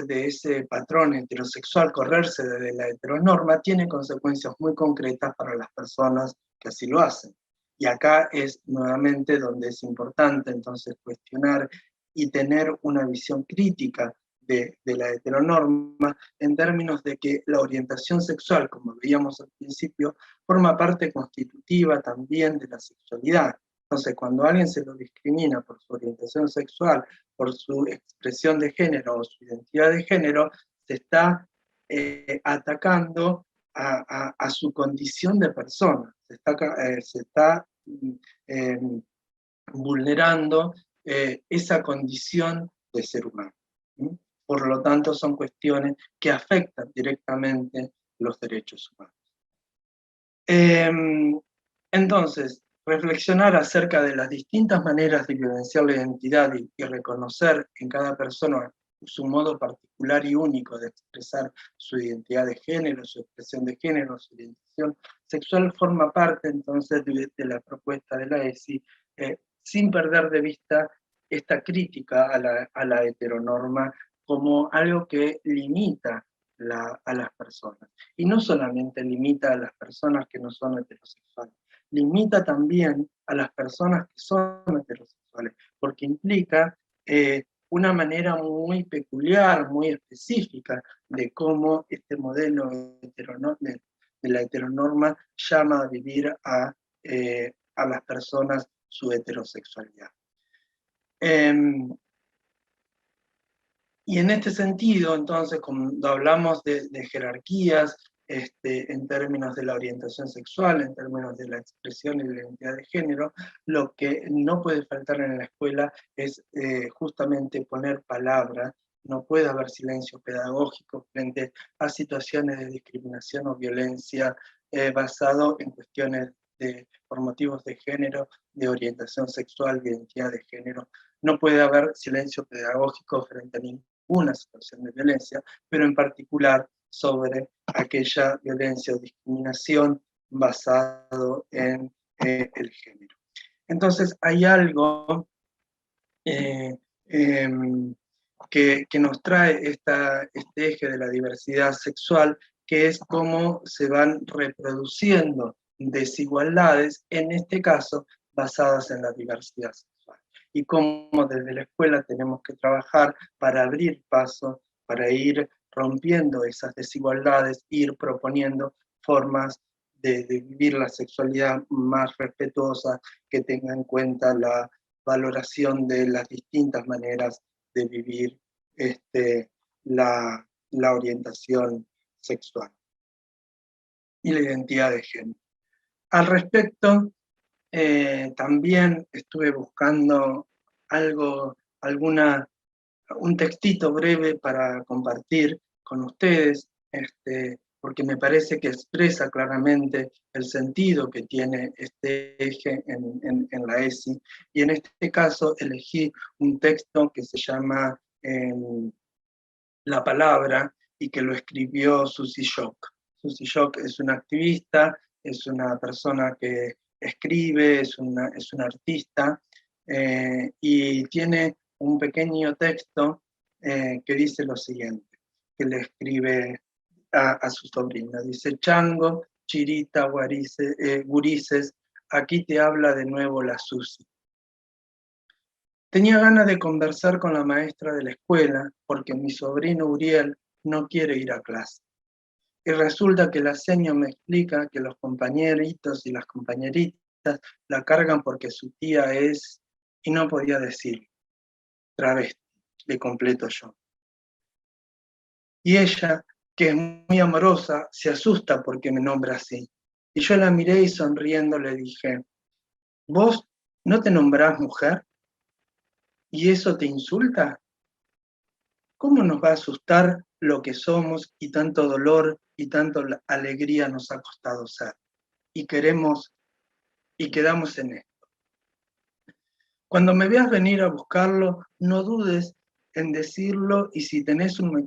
de ese patrón heterosexual, correrse de la heteronorma, tiene consecuencias muy concretas para las personas que así lo hacen. Y acá es nuevamente donde es importante entonces cuestionar y tener una visión crítica de la heteronorma en términos de que la orientación sexual, como veíamos al principio, forma parte constitutiva también de la sexualidad. Entonces, cuando a alguien se lo discrimina por su orientación sexual, por su expresión de género o su identidad de género, se está atacando a su condición de persona, se está eh, vulnerando esa condición de ser humano. ¿Sí? Por lo tanto, son cuestiones que afectan directamente los derechos humanos. Entonces, reflexionar acerca de las distintas maneras de vivenciar la identidad y reconocer en cada persona su modo particular y único de expresar su identidad de género, su expresión de género, su orientación sexual, forma parte entonces de la propuesta de la ESI, sin perder de vista esta crítica a la heteronorma como algo que limita a las personas. Y no solamente limita a las personas que no son heterosexuales, limita también a las personas que son heterosexuales, porque implica una manera muy peculiar, muy específica de cómo este modelo de la heteronorma llama a vivir a las personas su heterosexualidad. Y en este sentido, entonces, cuando hablamos de jerarquías, en términos de la orientación sexual, en términos de la expresión y de la identidad de género, lo que no puede faltar en la escuela es justamente poner palabras. No puede haber silencio pedagógico frente a situaciones de discriminación o violencia basado en cuestiones por motivos de género, de orientación sexual, de identidad de género. No puede haber silencio pedagógico frente a una situación de violencia, pero en particular sobre aquella violencia o discriminación basado en el género. Entonces hay algo que nos trae este eje de la diversidad sexual, que es cómo se van reproduciendo desigualdades, en este caso basadas en la diversidad sexual, y cómo desde la escuela tenemos que trabajar para abrir paso, para ir rompiendo esas desigualdades, ir proponiendo formas de vivir la sexualidad más respetuosa, que tenga en cuenta la valoración de las distintas maneras de vivir la orientación sexual y la identidad de género. Al respecto, también estuve buscando un textito breve para compartir con ustedes, porque me parece que expresa claramente el sentido que tiene este eje en la ESI, y en este caso elegí un texto que se llama La Palabra, y que lo escribió Susie Shock. Susie Shock es una activista, es una persona que escribe, es una artista, y tiene un pequeño texto que dice lo siguiente, que le escribe a su sobrina. Dice: Chango, Chirita, Gurises, aquí te habla de nuevo la Susi. Tenía ganas de conversar con la maestra de la escuela porque mi sobrino Uriel no quiere ir a clase. Y resulta que la seño me explica que los compañeritos y las compañeritas la cargan porque su tía es, y no podía decir, travesti, le completo yo. Y ella, que es muy amorosa, se asusta porque me nombra así. Y yo la miré y sonriendo le dije: ¿vos no te nombrás mujer? ¿Y eso te insulta? ¿Cómo nos va a asustar lo que somos y tanto dolor y tanta alegría nos ha costado ser? Y queremos y quedamos en esto. Cuando me veas venir a buscarlo, no dudes en decirlo, y si tenés un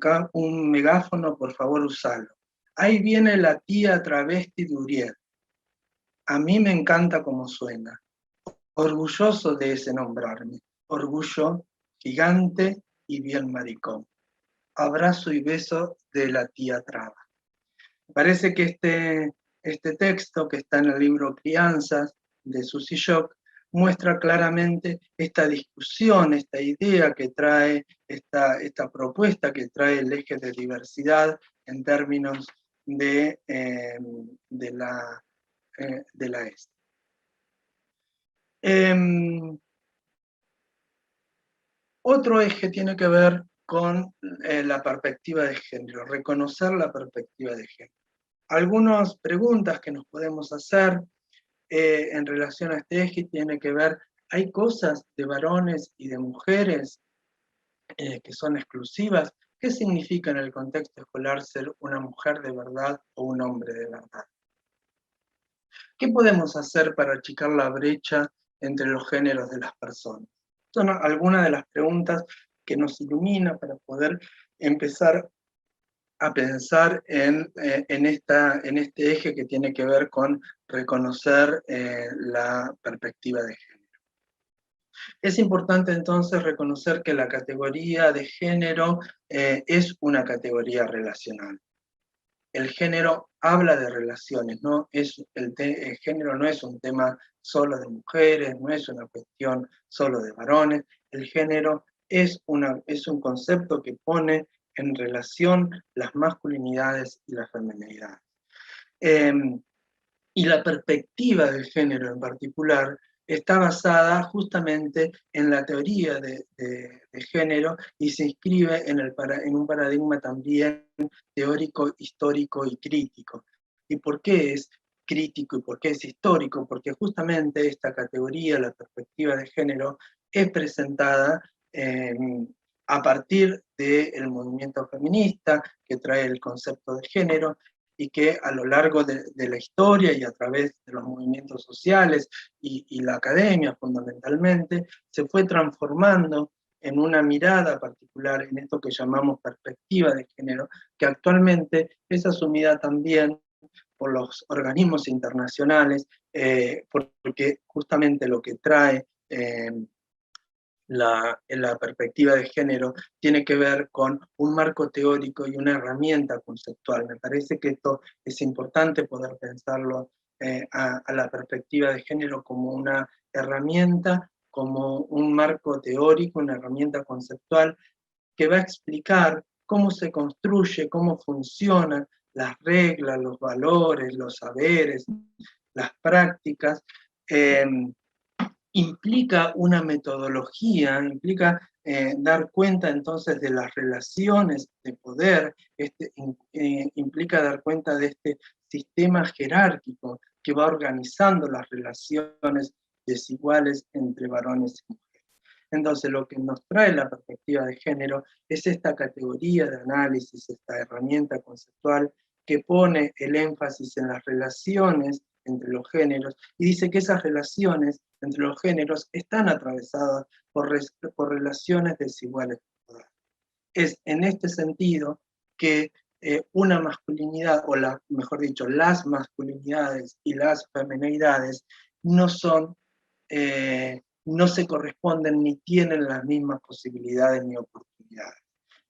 megáfono, por favor usalo. Ahí viene la tía travesti de Uriel. A mí me encanta cómo suena. Orgulloso de ese nombrarme. Orgullo gigante y bien maricón. Abrazo y beso de la tía Traba. Parece que este texto, que está en el libro Crianzas de Susy Shock, muestra claramente esta discusión, esta idea que trae, esta propuesta que trae el eje de diversidad en términos de la ESI. Otro eje tiene que ver con la perspectiva de género, reconocer la perspectiva de género. Algunas preguntas que nos podemos hacer en relación a este eje tiene que ver: ¿hay cosas de varones y de mujeres que son exclusivas? ¿Qué significa en el contexto escolar ser una mujer de verdad o un hombre de verdad? ¿Qué podemos hacer para achicar la brecha entre los géneros de las personas? Son algunas de las preguntas que nos iluminan para poder empezar a pensar en este eje que tiene que ver con reconocer la perspectiva de género. Es importante entonces reconocer que la categoría de género es una categoría relacional. El género habla de relaciones, ¿no? El género no es un tema solo de mujeres, no es una cuestión solo de varones. El género es un concepto que pone en relación las masculinidades y las feminidades. Y la perspectiva del género en particular está basada justamente en la teoría de género y se inscribe en un paradigma también teórico, histórico y crítico. ¿Y por qué es crítico y por qué es histórico? Porque justamente esta categoría, la perspectiva de género, es presentada a partir del movimiento feminista, que trae el concepto de género, y que a lo largo de la historia y a través de los movimientos sociales y la academia fundamentalmente, se fue transformando en una mirada particular en esto que llamamos perspectiva de género, que actualmente es asumida también por los organismos internacionales, porque justamente lo que trae la perspectiva de género tiene que ver con un marco teórico y una herramienta conceptual. Me parece que esto es importante poder pensarlo a la perspectiva de género como una herramienta, como un marco teórico, una herramienta conceptual que va a explicar cómo se construye, cómo funcionan las reglas, los valores, los saberes, las prácticas. Implica una metodología, implica dar cuenta entonces de las relaciones de poder, implica dar cuenta de este sistema jerárquico que va organizando las relaciones desiguales entre varones y mujeres. Entonces, lo que nos trae la perspectiva de género es esta categoría de análisis, esta herramienta conceptual que pone el énfasis en las relaciones entre los géneros y dice que esas relaciones entre los géneros están atravesadas por relaciones desiguales de poder. Es en este sentido que una masculinidad, o mejor dicho, las masculinidades y las feminidades no son no se corresponden ni tienen las mismas posibilidades ni oportunidades.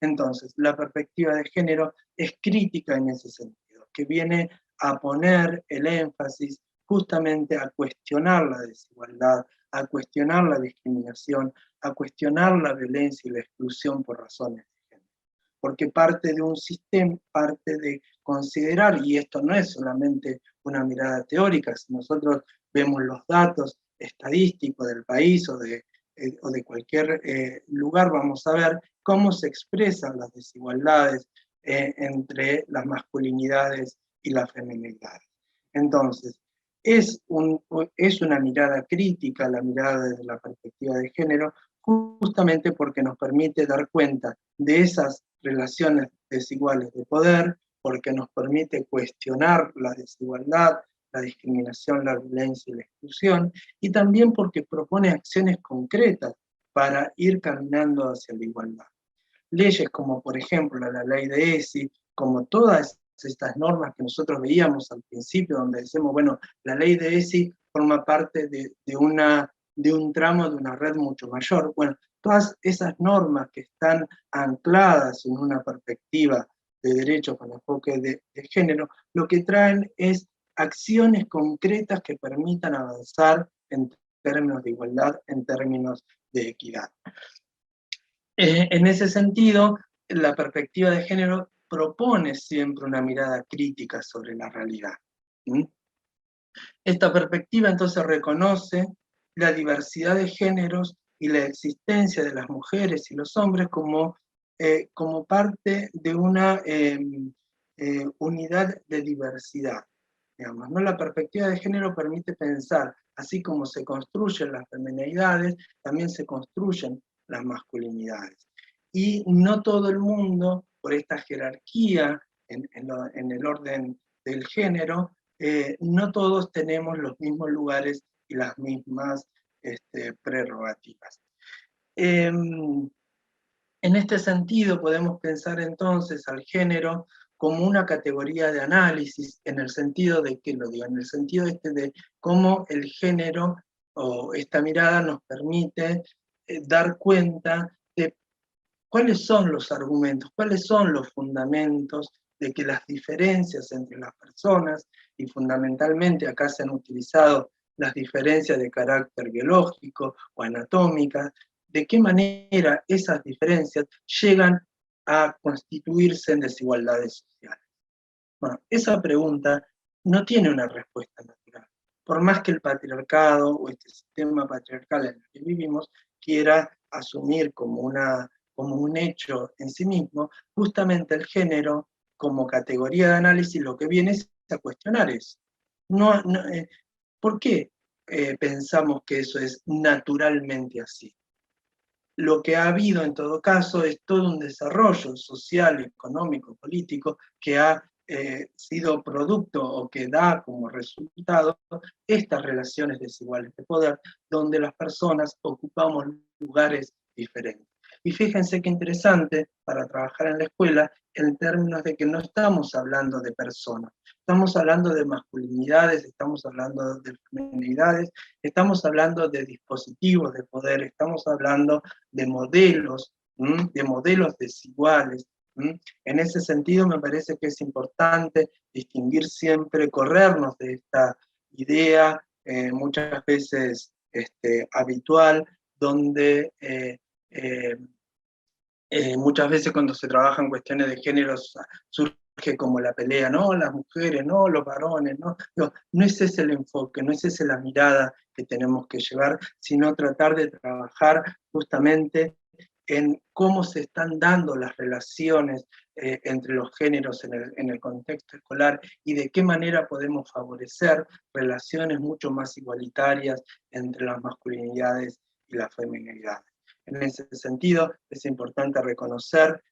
Entonces, la perspectiva de género es crítica en ese sentido, que viene a poner el énfasis justamente a cuestionar la desigualdad, a cuestionar la discriminación, a cuestionar la violencia y la exclusión por razones de género. Porque parte de un sistema, parte de considerar, y esto no es solamente una mirada teórica, si nosotros vemos los datos estadísticos del país o de cualquier lugar, vamos a ver cómo se expresan las desigualdades entre las masculinidades y las feminidades. Entonces, es una mirada crítica, la mirada desde la perspectiva de género, justamente porque nos permite dar cuenta de esas relaciones desiguales de poder, porque nos permite cuestionar la desigualdad, la discriminación, la violencia y la exclusión, y también porque propone acciones concretas para ir caminando hacia la igualdad. Leyes como, por ejemplo, la ley de ESI, como todas estas normas que nosotros veíamos al principio, donde decimos, bueno, la ley de ESI forma parte de un tramo de una red mucho mayor. Bueno, todas esas normas que están ancladas en una perspectiva de derechos con enfoque de género, lo que traen es acciones concretas que permitan avanzar en términos de igualdad, en términos de equidad. En ese sentido, la perspectiva de género propone siempre una mirada crítica sobre la realidad. Esta perspectiva entonces reconoce la diversidad de géneros y la existencia de las mujeres y los hombres como parte de una unidad de diversidad. Digamos, ¿no? La perspectiva de género permite pensar, así como se construyen las feminidades, también se construyen las masculinidades. Y no todo el mundo, por esta jerarquía en el orden del género, no todos tenemos los mismos lugares y las mismas prerrogativas. En este sentido, podemos pensar entonces al género como una categoría de análisis, en el sentido de, ¿qué lo digo? En el sentido de cómo el género o esta mirada nos permite dar cuenta de cuáles son los argumentos, cuáles son los fundamentos de que las diferencias entre las personas, y fundamentalmente acá se han utilizado las diferencias de carácter biológico o anatómicas, de qué manera esas diferencias llegan a constituirse en desigualdades sociales. Bueno, esa pregunta no tiene una respuesta natural. Por más que el patriarcado o este sistema patriarcal en el que vivimos quiera asumir como un hecho en sí mismo, justamente el género como categoría de análisis lo que viene es a cuestionar eso. ¿Por qué pensamos que eso es naturalmente así? Lo que ha habido en todo caso es todo un desarrollo social, económico, político que ha sido producto o que da como resultado estas relaciones desiguales de poder donde las personas ocupamos lugares diferentes. Y fíjense qué interesante para trabajar en la escuela en términos de que no estamos hablando de personas, estamos hablando de masculinidades, estamos hablando de feminidades, estamos hablando de dispositivos de poder, estamos hablando de modelos desiguales. En ese sentido me parece que es importante distinguir siempre, corrernos de esta idea muchas veces habitual, donde muchas veces cuando se trabajan cuestiones de género surge como la pelea, no, las mujeres, no, los varones, no. No es ese el enfoque, no es esa la mirada que tenemos que llevar, sino tratar de trabajar justamente en cómo se están dando las relaciones entre los géneros en el contexto escolar y de qué manera podemos favorecer relaciones mucho más igualitarias entre las masculinidades y las feminidades. En ese sentido, es importante reconocer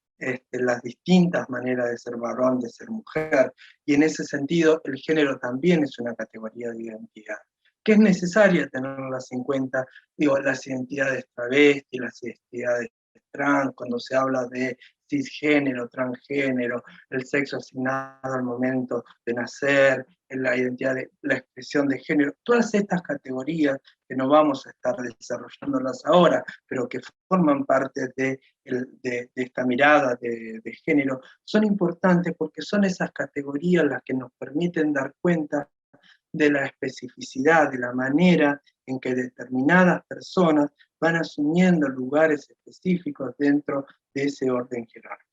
las distintas maneras de ser varón, de ser mujer, y en ese sentido el género también es una categoría de identidad, que es necesaria tenerlas en cuenta, digo, las identidades travesti, las identidades trans, cuando se habla de cisgénero, transgénero, el sexo asignado al momento de nacer, la identidad, la expresión de género, todas estas categorías que no vamos a estar desarrollándolas ahora, pero que forman parte de esta mirada de género, son importantes porque son esas categorías las que nos permiten dar cuenta de la especificidad, de la manera en que determinadas personas van asumiendo lugares específicos dentro de ese orden jerárquico.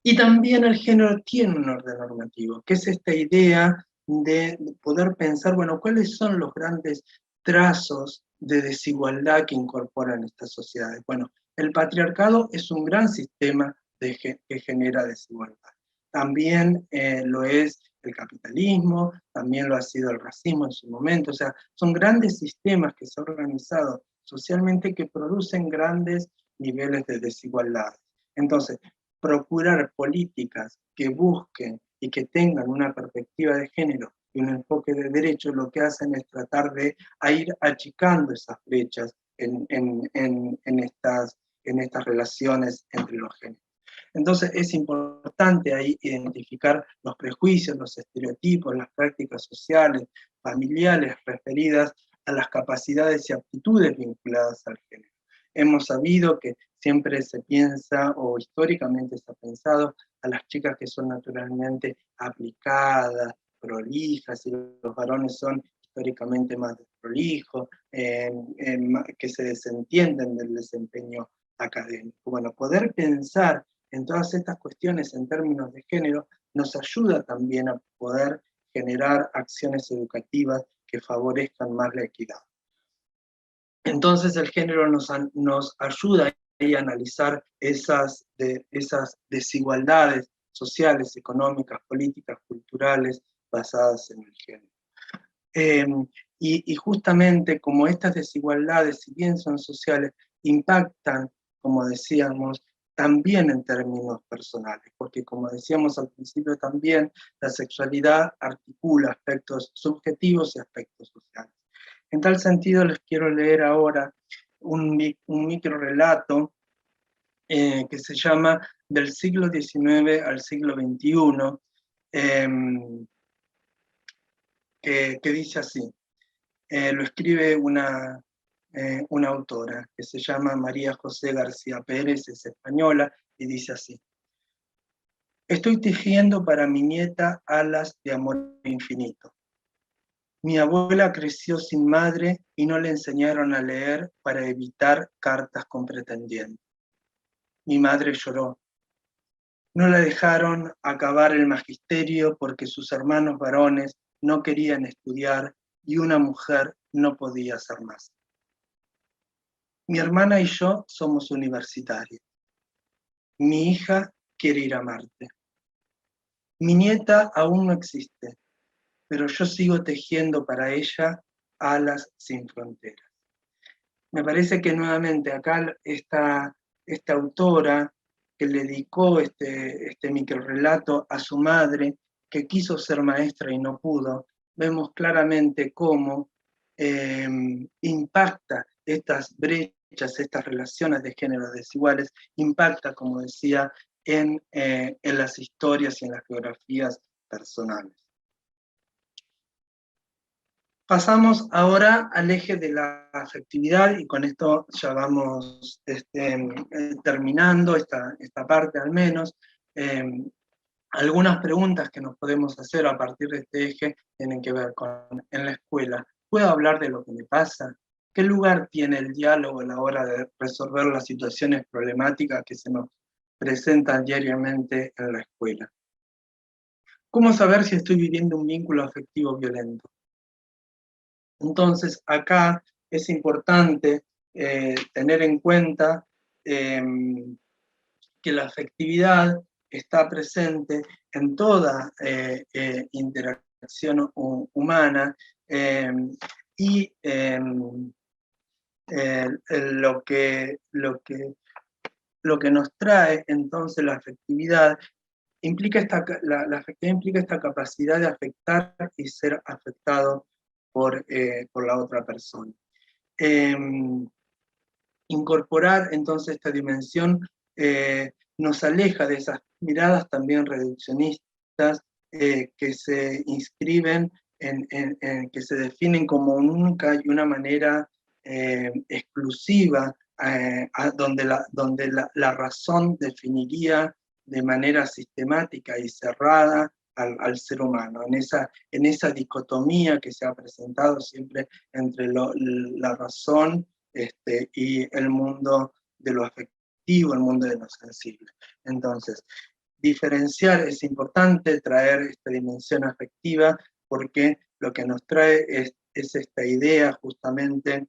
Y también el género tiene un orden normativo, que es esta idea de poder pensar, bueno, cuáles son los grandes trazos de desigualdad que incorporan estas sociedades. Bueno, el patriarcado es un gran sistema que genera desigualdad. También lo es el capitalismo, también lo ha sido el racismo en su momento, o sea, son grandes sistemas que se han organizado socialmente que producen grandes niveles de desigualdad. Entonces, procurar políticas que busquen y que tengan una perspectiva de género y un enfoque de derecho, lo que hacen es tratar de ir achicando esas brechas en estas relaciones entre los géneros. Entonces es importante ahí identificar los prejuicios, los estereotipos, las prácticas sociales, familiares referidas a las capacidades y aptitudes vinculadas al género. Hemos sabido que siempre se piensa, o históricamente se ha pensado, a las chicas que son naturalmente aplicadas, prolijas, y los varones son históricamente más desprolijos, que se desentienden del desempeño académico. Bueno, poder pensar en todas estas cuestiones en términos de género nos ayuda también a poder generar acciones educativas que favorezcan más la equidad. Entonces el género nos ayuda a analizar esas desigualdades sociales, económicas, políticas, culturales basadas en el género. Y justamente como estas desigualdades, si bien son sociales, impactan, como decíamos, también en términos personales, porque como decíamos al principio también, la sexualidad articula aspectos subjetivos y aspectos sociales. En tal sentido, les quiero leer ahora un micro relato que se llama Del siglo XIX al siglo XXI, que dice así. Lo escribe una autora que se llama María José García Pérez, es española, y dice así. Estoy tejiendo para mi nieta alas de amor infinito. Mi abuela creció sin madre y no le enseñaron a leer para evitar cartas con pretendientes. Mi madre lloró. No la dejaron acabar el magisterio porque sus hermanos varones no querían estudiar y una mujer no podía ser más. Mi hermana y yo somos universitarios. Mi hija quiere ir a Marte. Mi nieta aún no existe, pero yo sigo tejiendo para ella alas sin fronteras. Me parece que nuevamente acá esta autora que le dedicó este microrrelato a su madre, que quiso ser maestra y no pudo, vemos claramente cómo impacta estas brechas, estas relaciones de género desiguales, impacta, como decía, en las historias y en las geografías personales. Pasamos ahora al eje de la afectividad y con esto ya vamos terminando esta parte al menos. Algunas preguntas que nos podemos hacer a partir de este eje tienen que ver con, en la escuela, ¿puedo hablar de lo que me pasa? ¿Qué lugar tiene el diálogo a la hora de resolver las situaciones problemáticas que se nos presentan diariamente en la escuela? ¿Cómo saber si estoy viviendo un vínculo afectivo violento? Entonces, acá es importante tener en cuenta que la afectividad está presente en toda interacción humana y lo que nos trae entonces la afectividad implica la afectividad implica esta capacidad de afectar y ser afectado por la otra persona. Incorporar entonces esta dimensión nos aleja de esas miradas también reduccionistas que se inscriben que se definen como única y una manera exclusiva, donde la razón definiría de manera sistemática y cerrada al ser humano, en esa dicotomía que se ha presentado siempre entre la razón y el mundo de lo afectivo, el mundo de lo sensible. Entonces, diferenciar es importante, traer esta dimensión afectiva, porque lo que nos trae es esta idea justamente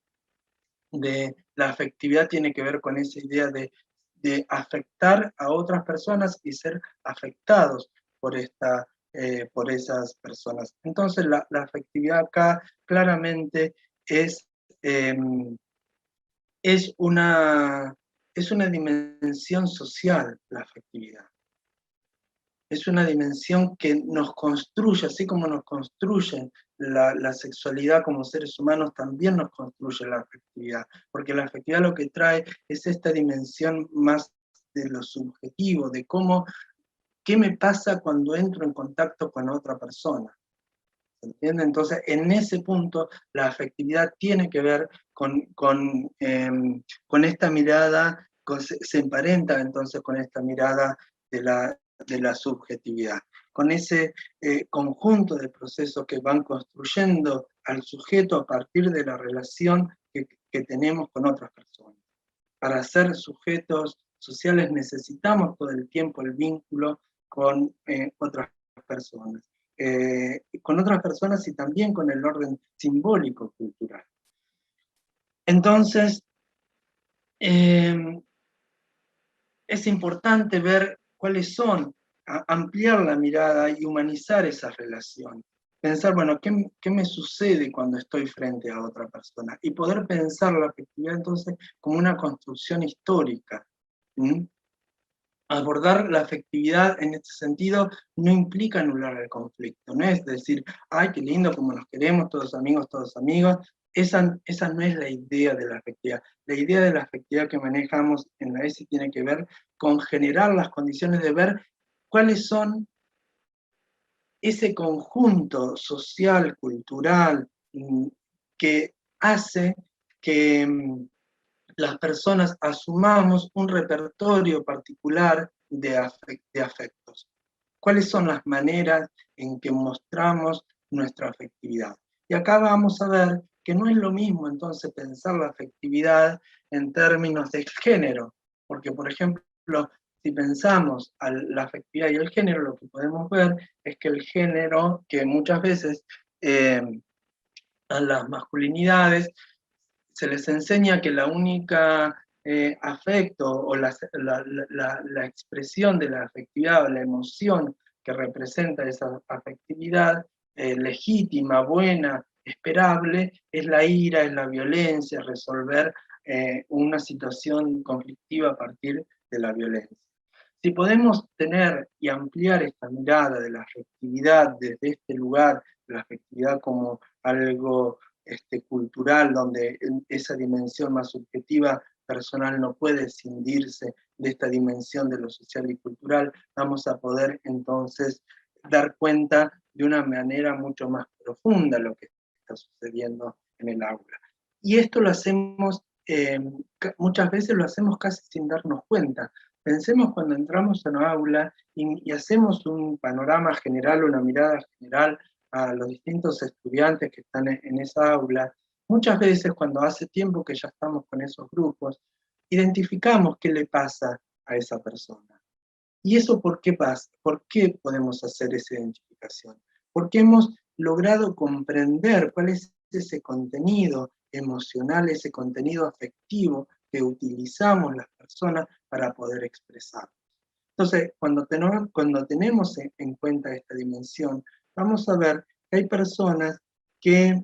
de la afectividad tiene que ver con esa idea de afectar a otras personas y ser afectados por, por esas personas. Entonces la afectividad acá claramente eh, es, una, es una dimensión social, la afectividad. Es una dimensión que nos construye, así como nos construyen la sexualidad como seres humanos, también nos construye la afectividad, porque la afectividad lo que trae es esta dimensión más de lo subjetivo, de qué me pasa cuando entro en contacto con otra persona. ¿Se entiende? Entonces, en ese punto, la afectividad tiene que ver con esta mirada, se emparenta entonces con esta mirada de la subjetividad, con ese conjunto de procesos que van construyendo al sujeto a partir de la relación que tenemos con otras personas. Para ser sujetos sociales necesitamos todo el tiempo el vínculo con otras personas. Con otras personas y también con el orden simbólico cultural. Entonces, es importante ver cuáles son, ampliar la mirada y humanizar esas relaciones. Pensar, bueno, ¿qué me sucede cuando estoy frente a otra persona? Y poder pensar la afectividad entonces como una construcción histórica. ¿Mm? Abordar la afectividad en este sentido no implica anular el conflicto, no es decir, ay, qué lindo como nos queremos, todos amigos. Esa no es la idea de la afectividad. La idea de la afectividad que manejamos en la ESI tiene que ver con generar las condiciones de ver cuáles son ese conjunto social, cultural, que hace que las personas asumamos un repertorio particular de afectos. ¿Cuáles son las maneras en que mostramos nuestra afectividad? Y acá vamos a ver que no es lo mismo entonces pensar la afectividad en términos de género, porque por ejemplo, si pensamos a la afectividad y el género, lo que podemos ver es que el género, que muchas veces a las masculinidades se les enseña que la única afecto o la expresión de la afectividad o la emoción que representa esa afectividad legítima, buena, esperable, es la ira, es la violencia, resolver una situación conflictiva a partir de la violencia. Si podemos tener y ampliar esta mirada de la afectividad desde este lugar, de la afectividad como algo cultural, donde esa dimensión más subjetiva personal no puede escindirse de esta dimensión de lo social y cultural, vamos a poder entonces dar cuenta de una manera mucho más profunda lo que está sucediendo en el aula. Y esto lo hacemos, muchas veces lo hacemos casi sin darnos cuenta. Pensemos cuando entramos a una aula y hacemos un panorama general, una mirada general a los distintos estudiantes que están en esa aula. Muchas veces cuando hace tiempo que ya estamos con esos grupos, identificamos qué le pasa a esa persona. ¿Y eso por qué pasa? ¿Por qué podemos hacer esa identificación? Porque hemos logrado comprender cuál es ese contenido emocional, ese contenido afectivo que utilizamos las personas para poder expresar. Entonces, cuando tenemos en cuenta esta dimensión, vamos a ver que hay personas que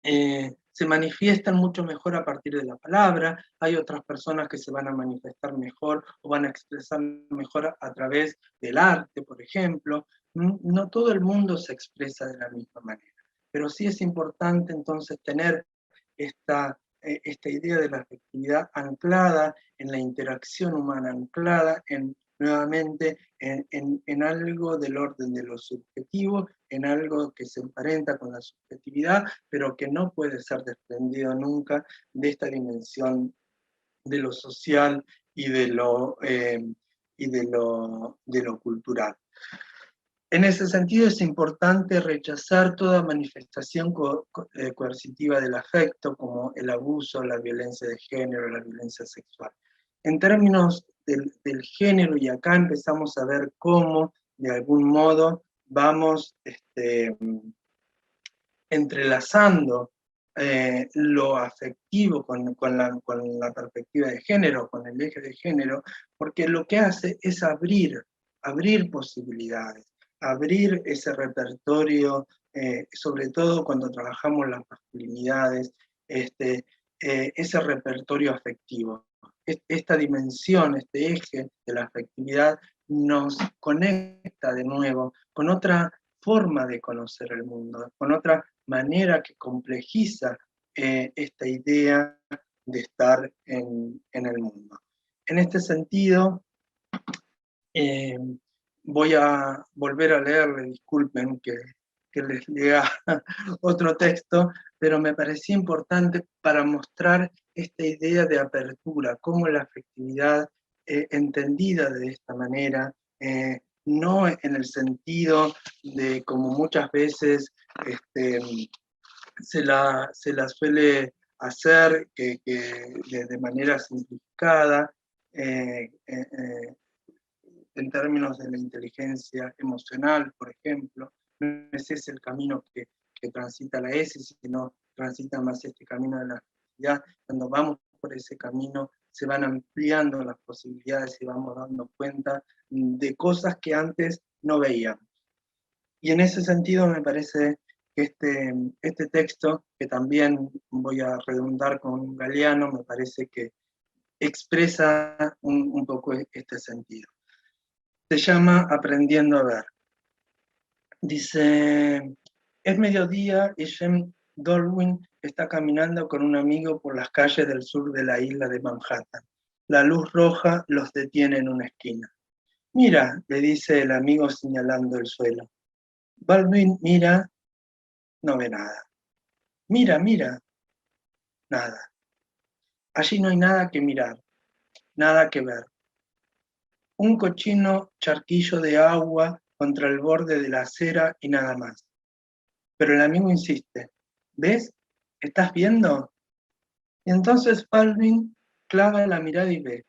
se manifiestan mucho mejor a partir de la palabra, hay otras personas que se van a manifestar mejor o van a expresar mejor a través del arte, por ejemplo. No todo el mundo se expresa de la misma manera, pero sí es importante entonces tener esta esta idea de la afectividad anclada en la interacción humana, anclada nuevamente en algo del orden de lo subjetivo, en algo que se emparenta con la subjetividad, pero que no puede ser desprendido nunca de esta dimensión de lo social y de lo cultural. En ese sentido es importante rechazar toda manifestación coercitiva del afecto, como el abuso, la violencia de género, la violencia sexual. En términos del género, y acá empezamos a ver cómo, de algún modo, vamos entrelazando lo afectivo con la perspectiva de género, con el eje de género, porque lo que hace es abrir posibilidades, abrir ese repertorio, sobre todo cuando trabajamos las masculinidades, ese repertorio afectivo. Esta dimensión, este eje de la afectividad nos conecta de nuevo con otra forma de conocer el mundo, con otra manera que complejiza esta idea de estar en el mundo. En este sentido, voy a volver a leerle, disculpen que les lea otro texto, pero me parecía importante para mostrar esta idea de apertura, cómo la afectividad entendida de esta manera, no en el sentido de como muchas veces se la suele hacer de manera simplificada, en términos de la inteligencia emocional, por ejemplo. No es ese el camino que transita la ESI, sino transita más este camino de la felicidad. Cuando vamos por ese camino se van ampliando las posibilidades y vamos dando cuenta de cosas que antes no veíamos. Y en ese sentido me parece que este texto, que también voy a redundar con Galeano, me parece que expresa un poco este sentido. Se llama Aprendiendo a ver. Dice, es mediodía y James Baldwin está caminando con un amigo por las calles del sur de la isla de Manhattan. La luz roja los detiene en una esquina. Mira, le dice el amigo señalando el suelo. Baldwin mira, no ve nada. Mira, mira, nada. Allí no hay nada que mirar, nada que ver. Un cochino charquillo de agua contra el borde de la acera y nada más. Pero el amigo insiste. ¿Ves? ¿Estás viendo? Y entonces Baldwin clava la mirada y ve.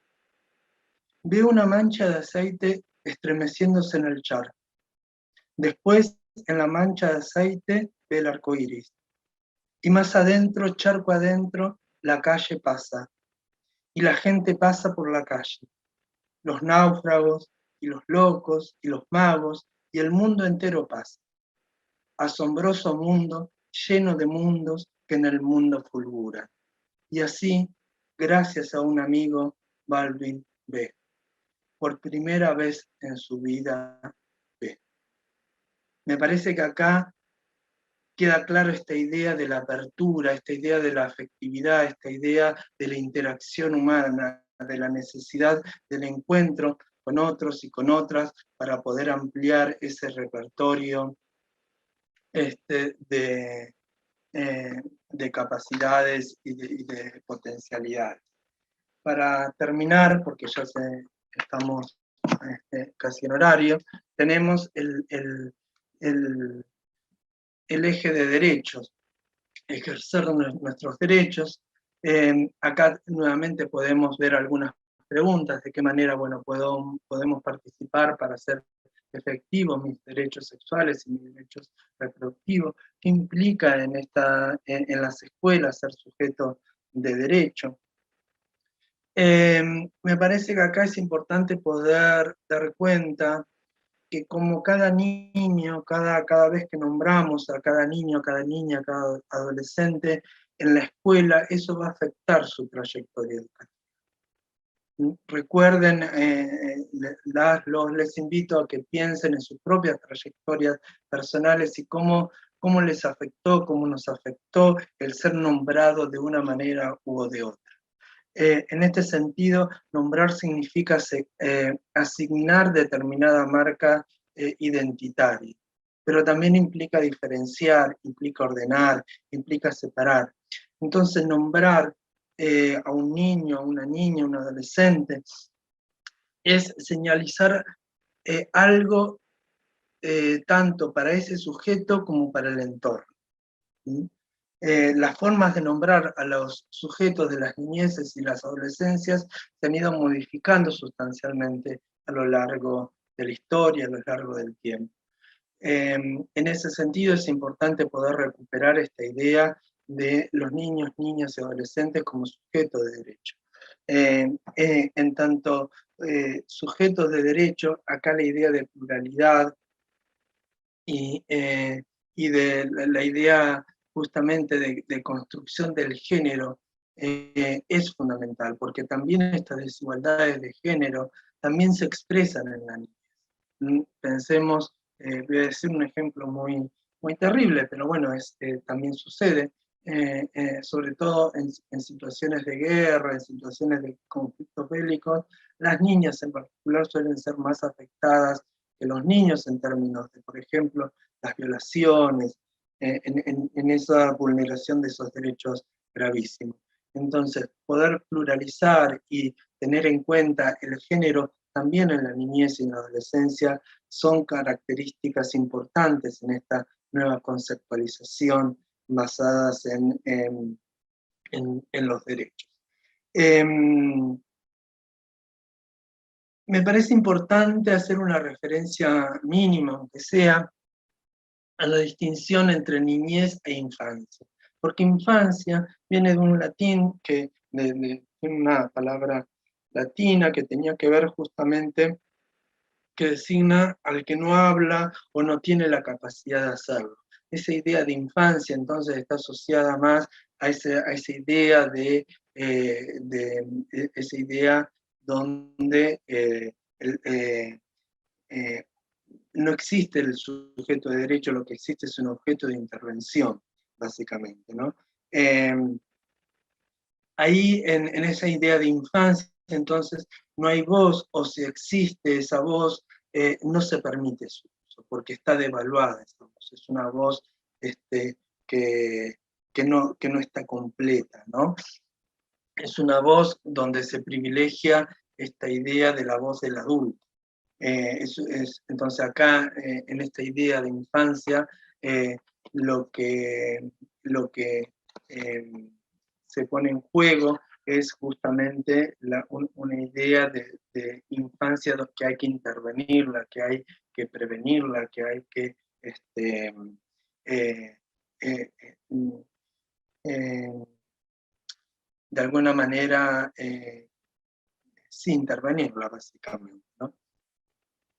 Ve una mancha de aceite estremeciéndose en el charco. Después, en la mancha de aceite, ve el arco iris. Y más adentro, charco adentro, la calle pasa. Y la gente pasa por la calle. Los náufragos, y los locos, y los magos, y el mundo entero pasa. Asombroso mundo, lleno de mundos que en el mundo fulguran. Y así, gracias a un amigo, Baldwin ve. Por primera vez en su vida ve. Me parece que acá queda claro esta idea de la apertura, esta idea de la afectividad, esta idea de la interacción humana, de la necesidad del encuentro con otros y con otras para poder ampliar ese repertorio de capacidades y de potencialidades. Para terminar, porque ya estamos casi en horario, tenemos el eje de derechos, ejercer nuestros derechos. Acá nuevamente podemos ver algunas preguntas, de qué manera podemos participar para hacer efectivos mis derechos sexuales y mis derechos reproductivos, qué implica en las escuelas ser sujeto de derecho. Me parece que acá es importante poder dar cuenta que como cada niño, cada vez que nombramos a cada niño, cada niña, cada adolescente en la escuela, eso va a afectar su trayectoria educativa. Recuerden, les invito a que piensen en sus propias trayectorias personales y cómo cómo les afectó, cómo nos afectó el ser nombrado de una manera u de otra. En este sentido, nombrar significa asignar determinada marca identitaria, pero también implica diferenciar, implica ordenar, implica separar. Entonces, nombrar a un niño, a una niña, a un adolescente, es señalizar algo tanto para ese sujeto como para el entorno. ¿Sí? Las formas de nombrar a los sujetos de las niñeces y las adolescencias se han ido modificando sustancialmente a lo largo de la historia, a lo largo del tiempo. En ese sentido es importante poder recuperar esta idea de los niños, niñas y adolescentes como sujetos de derecho. En tanto sujetos de derecho, acá la idea de pluralidad y de la idea justamente de construcción del género es fundamental, porque también estas desigualdades de género también se expresan en la niñez. Pensemos, voy a decir un ejemplo muy, muy terrible, pero bueno, también sucede, sobre todo en situaciones de guerra, en situaciones de conflictos bélicos, las niñas en particular suelen ser más afectadas que los niños en términos de, por ejemplo, las violaciones, en esa vulneración de esos derechos gravísimos. Entonces, poder pluralizar y tener en cuenta el género también en la niñez y en la adolescencia son características importantes en esta nueva conceptualización basadas en los derechos. Me parece importante hacer una referencia mínima, aunque sea, a la distinción entre niñez e infancia. Porque infancia viene de un latín, de una palabra latina que tenía que ver justamente, que designa al que no habla o no tiene la capacidad de hacerlo. Esa idea de infancia entonces está asociada más a esa idea esa idea donde no existe el sujeto de derecho, lo que existe es un objeto de intervención, básicamente, ¿no? Ahí en esa idea de infancia, entonces, no hay voz, o si existe esa voz, no se permite su uso, porque está devaluada esa voz. Es una voz que no está completa, ¿no? Es una voz donde se privilegia esta idea de la voz del adulto. Entonces acá, en esta idea de infancia, lo que se pone en juego es justamente una idea de infancia que hay que intervenirla, que hay que prevenirla, que hay que de alguna manera sí intervenirla, básicamente, ¿no?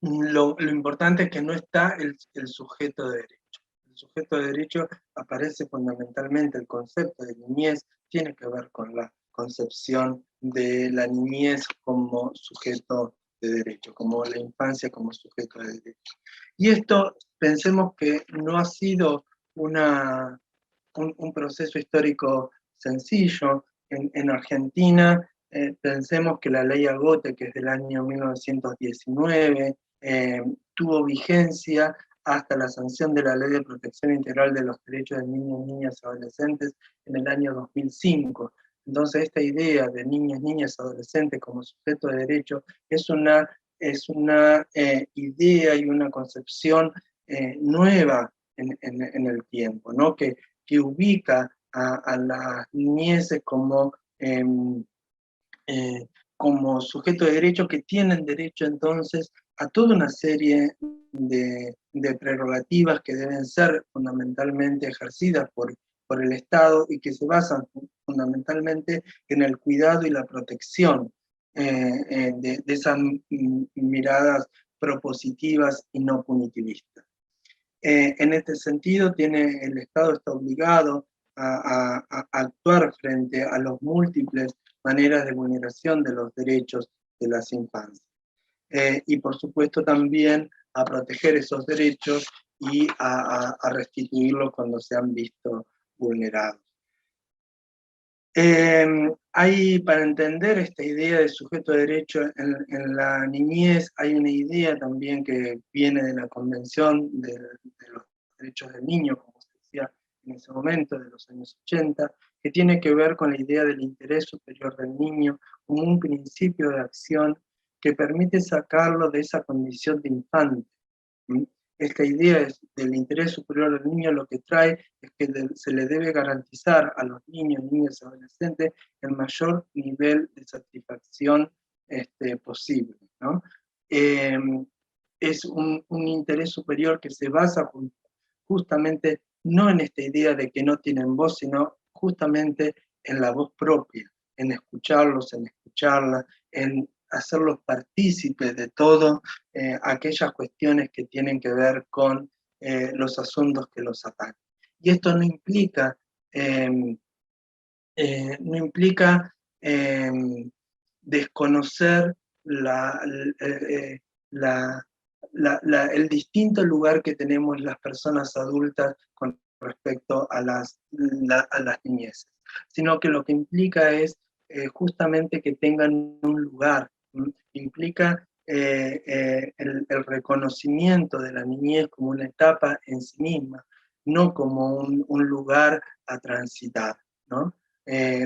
Lo importante es que no está el sujeto de derecho. El sujeto de derecho aparece fundamentalmente, el concepto de niñez tiene que ver con la concepción de la niñez como sujeto de derecho, como la infancia como sujeto de derecho. Y esto, pensemos que no ha sido un proceso histórico sencillo. En Argentina, pensemos que la ley Agote, que es del año 1919, tuvo vigencia hasta la sanción de la Ley de Protección Integral de los Derechos de Niños, Niñas y Adolescentes en el año 2005. Entonces, esta idea de niñas, niñas, adolescentes como sujeto de derecho es una idea y una concepción nueva en el tiempo, ¿no? Que ubica a las niñeces como como sujeto de derecho, que tienen derecho entonces a toda una serie de prerrogativas que deben ser fundamentalmente ejercidas por el Estado y que se basan fundamentalmente en el cuidado y la protección de esas miradas propositivas y no punitivistas. En este sentido, el Estado está obligado a actuar frente a los múltiples maneras de vulneración de los derechos de las infancias. Y por supuesto también a proteger esos derechos y a restituirlos cuando se han visto vulnerados. Hay, para entender esta idea de sujeto de derecho en la niñez, hay una idea también que viene de la Convención de los Derechos del Niño, como se decía en ese momento, de los años 80, que tiene que ver con la idea del interés superior del niño como un principio de acción que permite sacarlo de esa condición de infante. Esta idea del interés superior del niño lo que trae es que se le debe garantizar a los niños, niñas y adolescentes el mayor nivel de satisfacción posible, ¿no? Es un interés superior que se basa justamente no en esta idea de que no tienen voz, sino justamente en la voz propia, en escucharlos, en escucharla, en hacerlos partícipes de todo aquellas cuestiones que tienen que ver con los asuntos que los atacan. Y esto no implica, desconocer el distinto lugar que tenemos las personas adultas con respecto a las niñeces, sino que lo que implica es justamente que tengan un lugar, implica el reconocimiento de la niñez como una etapa en sí misma, no como un lugar a transitar, ¿no?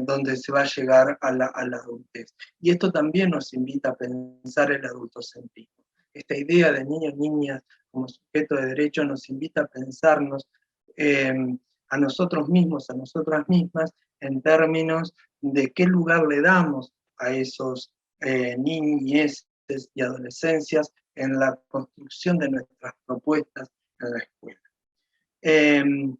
Donde se va a llegar a la adultez. Y esto también nos invita a pensar el adultocentrismo. Esta idea de niños y niñas como sujeto de derecho nos invita a pensarnos a nosotros mismos, a nosotras mismas, en términos de qué lugar le damos a esos niñeces y adolescencias en la construcción de nuestras propuestas en la escuela. En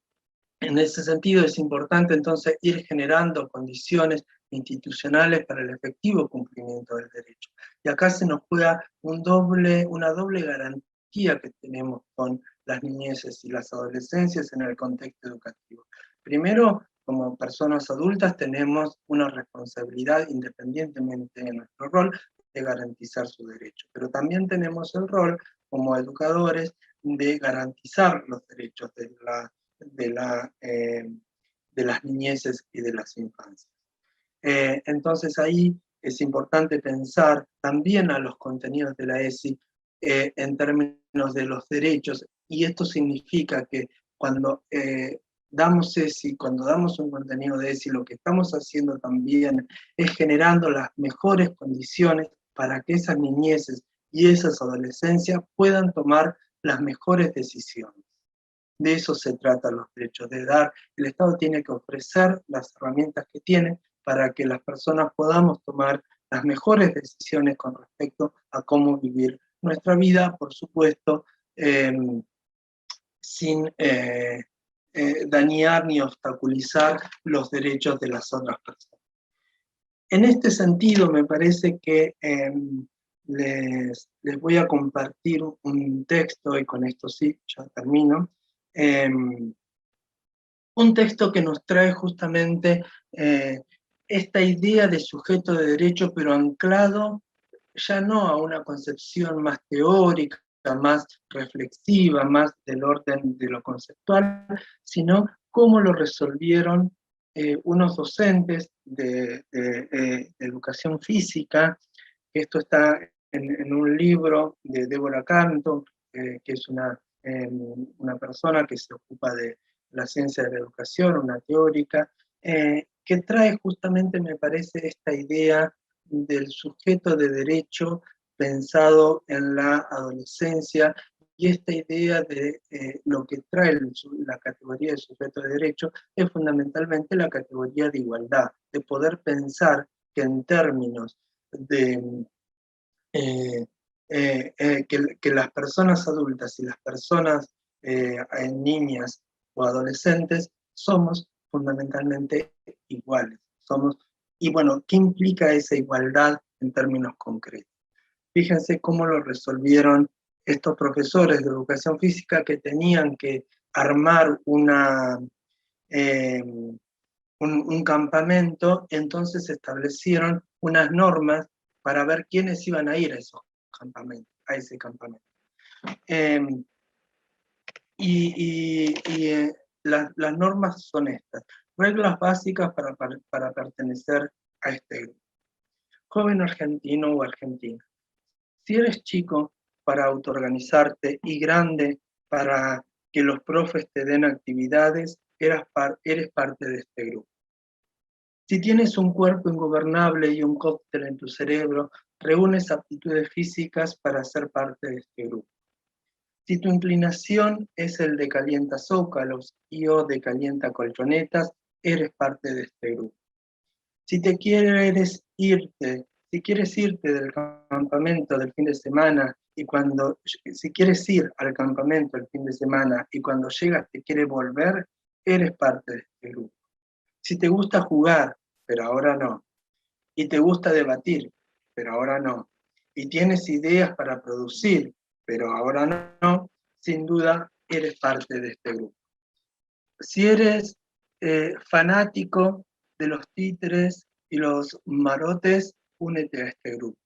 ese sentido es importante entonces ir generando condiciones institucionales para el efectivo cumplimiento del derecho. Y acá se nos juega una doble garantía que tenemos con las niñeces y las adolescencias en el contexto educativo. Primero, como personas adultas tenemos una responsabilidad, independientemente de nuestro rol, de garantizar su derecho. Pero también tenemos el rol como educadores de garantizar los derechos de las niñeces y de las infancias. Entonces ahí es importante pensar también a los contenidos de la ESI en términos de los derechos, y esto significa que cuando damos ESI, cuando damos un contenido de ESI, lo que estamos haciendo también es generando las mejores condiciones para que esas niñeces y esas adolescencias puedan tomar las mejores decisiones. De eso se trata los derechos, de dar, el Estado tiene que ofrecer las herramientas que tiene para que las personas podamos tomar las mejores decisiones con respecto a cómo vivir nuestra vida, por supuesto, sin dañar ni obstaculizar los derechos de las otras personas. En este sentido, me parece que les voy a compartir un texto, y con esto sí, ya termino, un texto que nos trae justamente esta idea de sujeto de derecho, pero anclado ya no a una concepción más teórica, más reflexiva, más del orden de lo conceptual, sino cómo lo resolvieron unos docentes de educación física. Esto está en un libro de Débora Canto, que es una persona que se ocupa de la ciencia de la educación, una teórica, que trae justamente, me parece, esta idea del sujeto de derecho pensado en la adolescencia, y esta idea de lo que trae la categoría de sujeto de derecho es fundamentalmente la categoría de igualdad, de poder pensar que en términos de que las personas adultas y las personas niñas o adolescentes somos fundamentalmente iguales. Y bueno, ¿qué implica esa igualdad en términos concretos? Fíjense cómo lo resolvieron estos profesores de educación física que tenían que armar un campamento, entonces establecieron unas normas para ver quiénes iban a ir a ese campamento. Las normas son estas, reglas básicas para pertenecer a este grupo. Joven argentino o argentina, si eres chico para autoorganizarte y grande para que los profes te den actividades, eres parte de este grupo. Si tienes un cuerpo ingobernable y un cóctel en tu cerebro, reúnes aptitudes físicas para ser parte de este grupo. Si tu inclinación es el de calientazócalos y o de calientacolchonetas, eres parte de este grupo. Si quieres irte del campamento del fin de semana si quieres ir al campamento el fin de semana y cuando llegas te quieres volver, eres parte de este grupo. Si te gusta jugar, pero ahora no, y te gusta debatir, pero ahora no, y tienes ideas para producir, pero ahora no, sin duda eres parte de este grupo. Si eres fanático de los títeres y los marotes, únete a este grupo.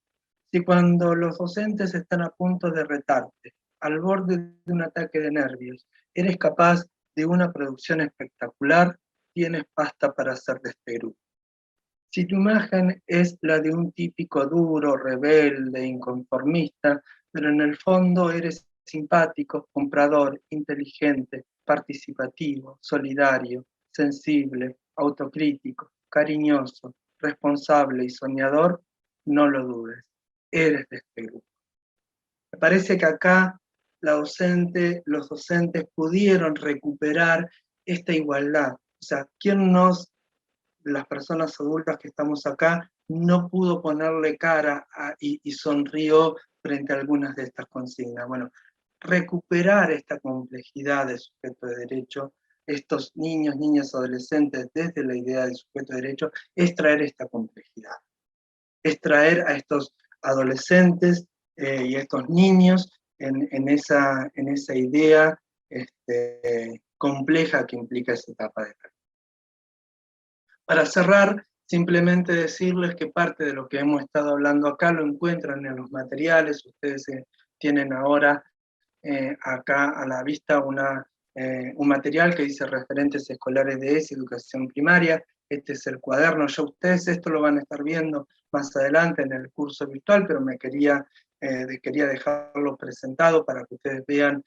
Si cuando los docentes están a punto de retarte, al borde de un ataque de nervios, eres capaz de una producción espectacular, tienes pasta para hacer de este grupo. Si tu imagen es la de un típico duro, rebelde, inconformista, pero en el fondo eres simpático, comprador, inteligente, participativo, solidario, sensible, autocrítico, cariñoso, responsable y soñador, no lo dudes, eres de este grupo. Me parece que acá los docentes pudieron recuperar esta igualdad. O sea, las personas adultas que estamos acá, no pudo ponerle cara y sonrió frente a algunas de estas consignas? Bueno, recuperar esta complejidad de sujeto de derecho, estos niños, niñas, adolescentes, desde la idea de sujeto de derecho, es traer esta complejidad. Es traer a estos adolescentes y a estos niños en esa idea compleja que implica esa etapa de vida. Para cerrar, simplemente decirles que parte de lo que hemos estado hablando acá lo encuentran en los materiales. Ustedes tienen ahora acá a la vista un material que dice referentes escolares de ESI, educación primaria. Este es el cuaderno. Ya ustedes esto lo van a estar viendo más adelante en el curso virtual, pero quería dejarlo presentado para que ustedes vean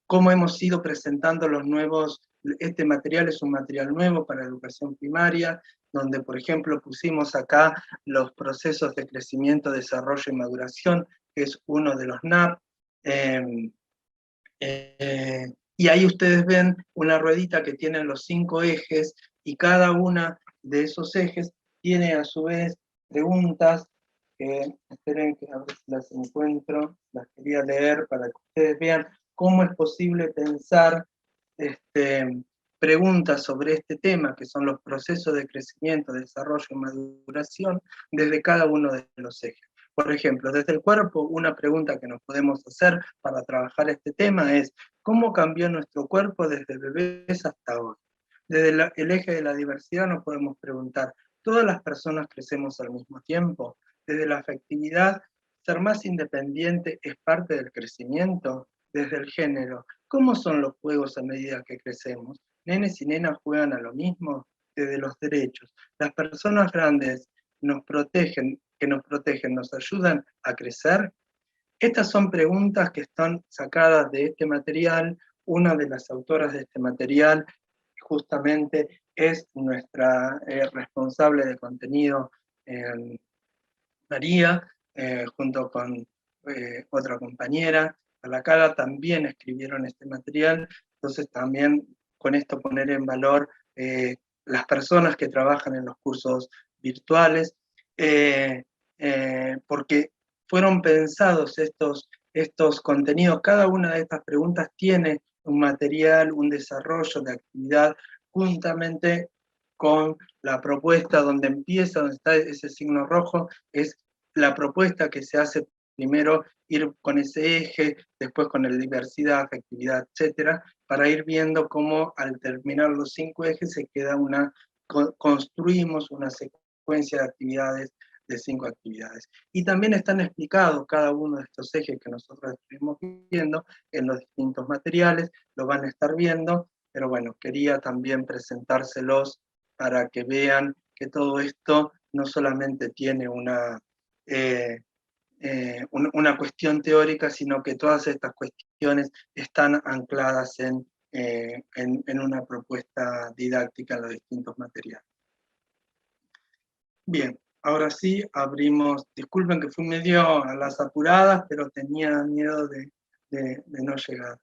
cómo hemos ido presentando los nuevos. Este material es un material nuevo para educación primaria, donde, por ejemplo, pusimos acá los procesos de crecimiento, desarrollo y maduración, que es uno de los NAP. Y ahí ustedes ven una ruedita que tiene los 5 ejes, y cada una de esos ejes tiene a su vez preguntas, esperen que a ver si las encuentro, las quería leer para que ustedes vean cómo es posible pensar preguntas sobre este tema, que son los procesos de crecimiento, desarrollo y maduración, desde cada uno de los ejes. Por ejemplo, desde el cuerpo, una pregunta que nos podemos hacer para trabajar este tema es: ¿cómo cambió nuestro cuerpo desde bebés hasta hoy? Desde el eje de la diversidad nos podemos preguntar: ¿todas las personas crecemos al mismo tiempo? Desde la afectividad, ¿ser más independiente es parte del crecimiento? Desde el género, ¿cómo son los juegos a medida que crecemos? ¿Nenes y nenas juegan a lo mismo? Desde los derechos, ¿las personas grandes nos protegen, nos ayudan a crecer? Estas son preguntas que están sacadas de este material. Una de las autoras de este material justamente es nuestra responsable de contenido, María, junto con otra compañera, Carla, también escribieron este material. Entonces también con esto poner en valor las personas que trabajan en los cursos virtuales, porque fueron pensados estos contenidos. Cada una de estas preguntas tiene un material, un desarrollo de actividad, juntamente con la propuesta donde está ese signo rojo, es la propuesta que se hace primero, ir con ese eje, después con la diversidad, afectividad, etcétera, para ir viendo cómo al terminar los 5 ejes se queda construimos una secuencia de actividades 5 actividades. Y también están explicados cada uno de estos ejes que nosotros estuvimos viendo en los distintos materiales, lo van a estar viendo, pero bueno, quería también presentárselos para que vean que todo esto no solamente tiene una cuestión teórica, sino que todas estas cuestiones están ancladas en una propuesta didáctica en los distintos materiales. Bien, ahora sí abrimos, disculpen que fui medio a las apuradas, pero tenía miedo de no llegar.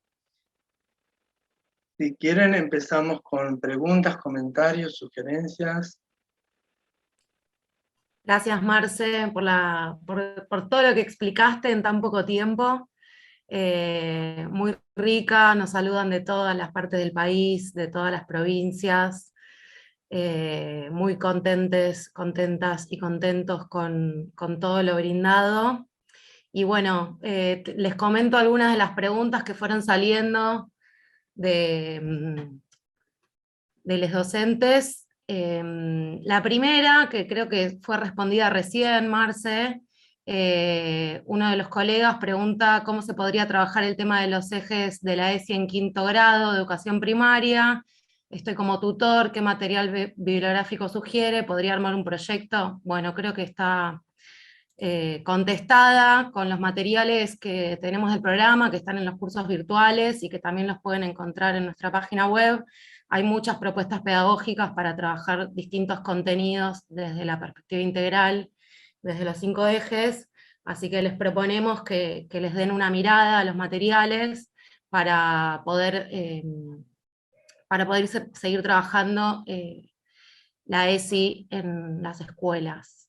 Si quieren empezamos con preguntas, comentarios, sugerencias. Gracias, Marce, por todo lo que explicaste en tan poco tiempo. Muy rica, nos saludan de todas las partes del país, de todas las provincias. Muy contentas y contentos con todo lo brindado. Y bueno, les comento algunas de las preguntas que fueron saliendo de los docentes. La primera, que creo que fue respondida recién, Marce, uno de los colegas pregunta cómo se podría trabajar el tema de los ejes de la ESI en 5º grado de educación primaria. Estoy como tutor, ¿qué material bibliográfico sugiere? ¿Podría armar un proyecto? Bueno, creo que está contestada con los materiales que tenemos del programa, que están en los cursos virtuales y que también los pueden encontrar en nuestra página web. Hay muchas propuestas pedagógicas para trabajar distintos contenidos desde la perspectiva integral, desde los 5 ejes, así que les proponemos que les den una mirada a los materiales para poder seguir trabajando la ESI en las escuelas.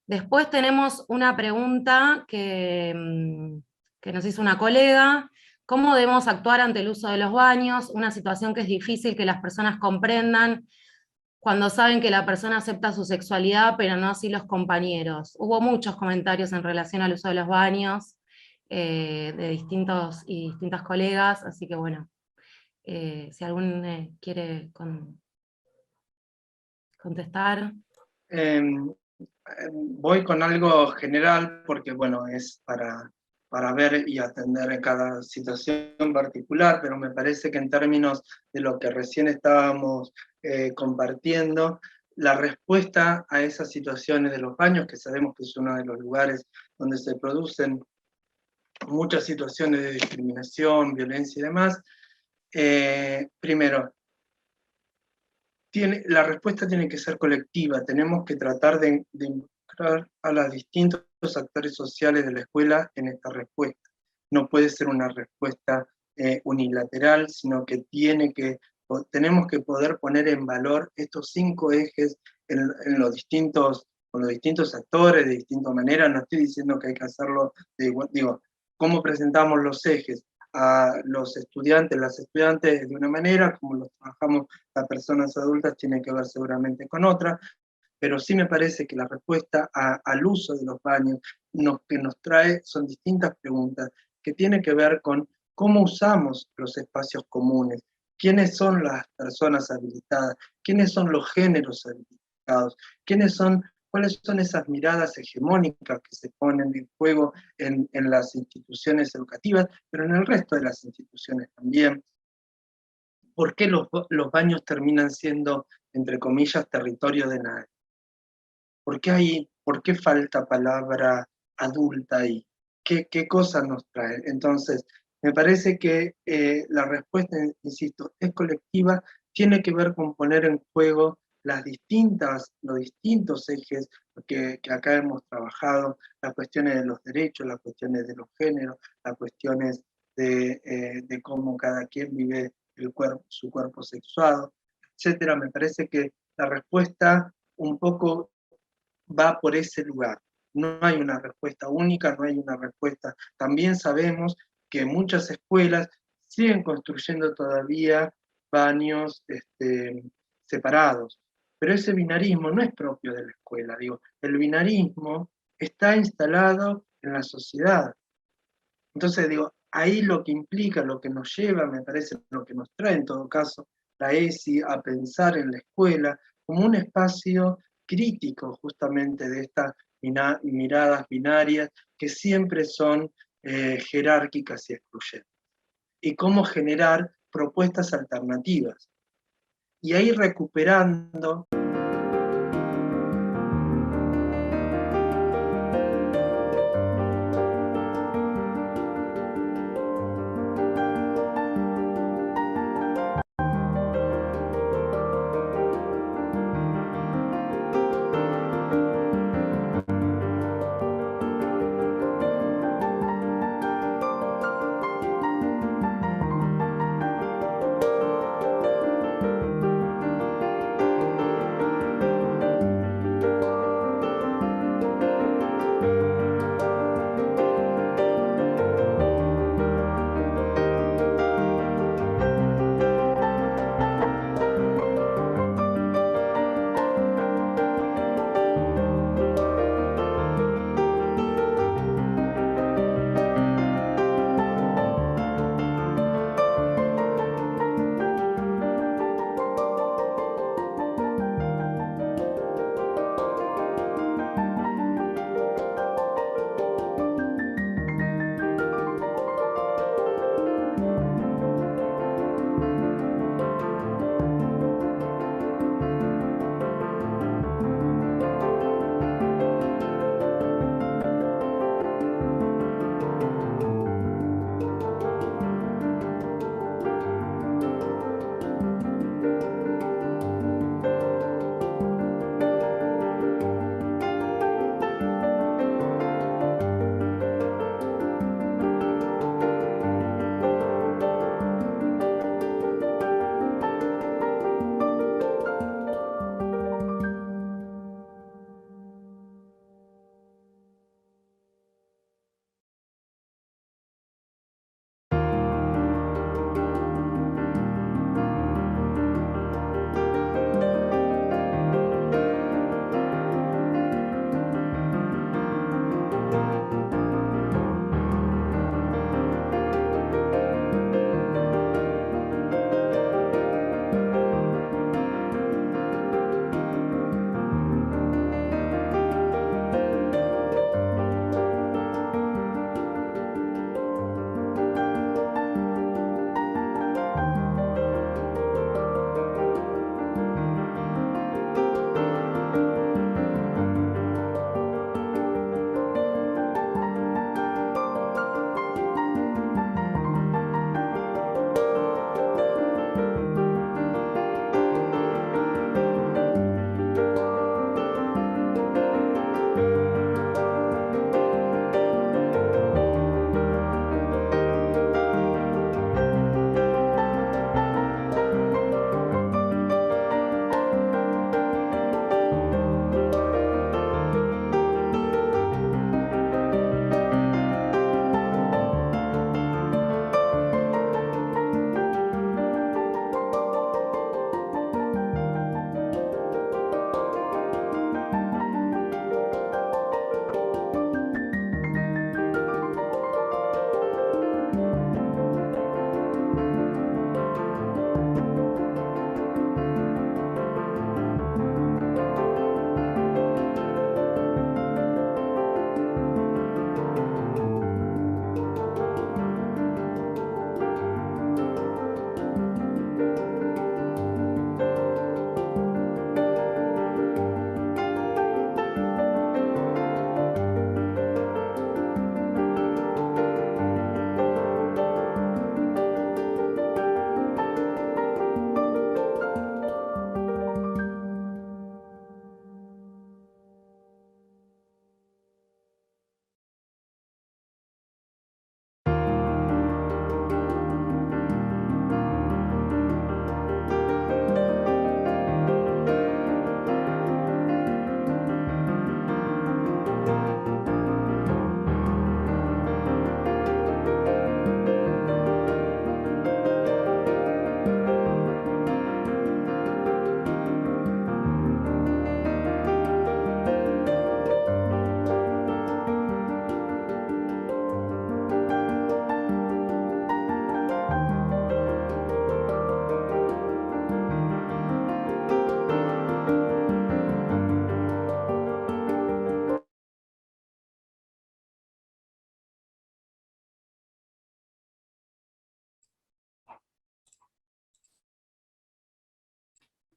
Después tenemos una pregunta que nos hizo una colega: ¿cómo debemos actuar ante el uso de los baños? Una situación que es difícil que las personas comprendan cuando saben que la persona acepta su sexualidad, pero no así los compañeros. Hubo muchos comentarios en relación al uso de los baños, de distintas colegas, así que bueno, si alguno quiere contestar. Voy con algo general porque, bueno, es para ver y atender cada situación particular, pero me parece que en términos de lo que recién estábamos compartiendo, la respuesta a esas situaciones de los baños, que sabemos que es uno de los lugares donde se producen muchas situaciones de discriminación, violencia y demás, primero, la respuesta tiene que ser colectiva, tenemos que tratar de involucrar a los distintos actores sociales de la escuela en esta respuesta. No puede ser una respuesta unilateral, sino que tenemos que poder poner en valor estos 5 ejes con los distintos actores de distinta manera. No estoy diciendo que hay que hacerlo digo, ¿cómo presentamos los ejes? A los estudiantes, las estudiantes de una manera, como los trabajamos las personas adultas tiene que ver seguramente con otra, pero sí me parece que la respuesta al uso de los baños que nos trae son distintas preguntas que tienen que ver con cómo usamos los espacios comunes, quiénes son las personas habilitadas, quiénes son los géneros habilitados, cuáles son esas miradas hegemónicas que se ponen en juego en las instituciones educativas, pero en el resto de las instituciones también. ¿Por qué los baños terminan siendo, entre comillas, territorio de nadie? ¿Por qué falta palabra adulta ahí? ¿Qué cosas nos trae? Entonces, me parece que la respuesta, insisto, es colectiva, tiene que ver con poner en juego los distintos ejes que acá hemos trabajado, las cuestiones de los derechos, las cuestiones de los géneros, las cuestiones de cómo cada quien vive su cuerpo sexuado, etcétera. Me parece que la respuesta un poco va por ese lugar. No hay una respuesta única, no hay una respuesta. También sabemos que muchas escuelas siguen construyendo todavía baños separados, pero ese binarismo no es propio de la escuela. El binarismo está instalado en la sociedad. Entonces, ahí lo que implica, lo que nos lleva, me parece, lo que nos trae en todo caso la ESI a pensar en la escuela como un espacio crítico justamente de estas miradas binarias que siempre son jerárquicas y excluyentes, y cómo generar propuestas alternativas. Y ahí recuperando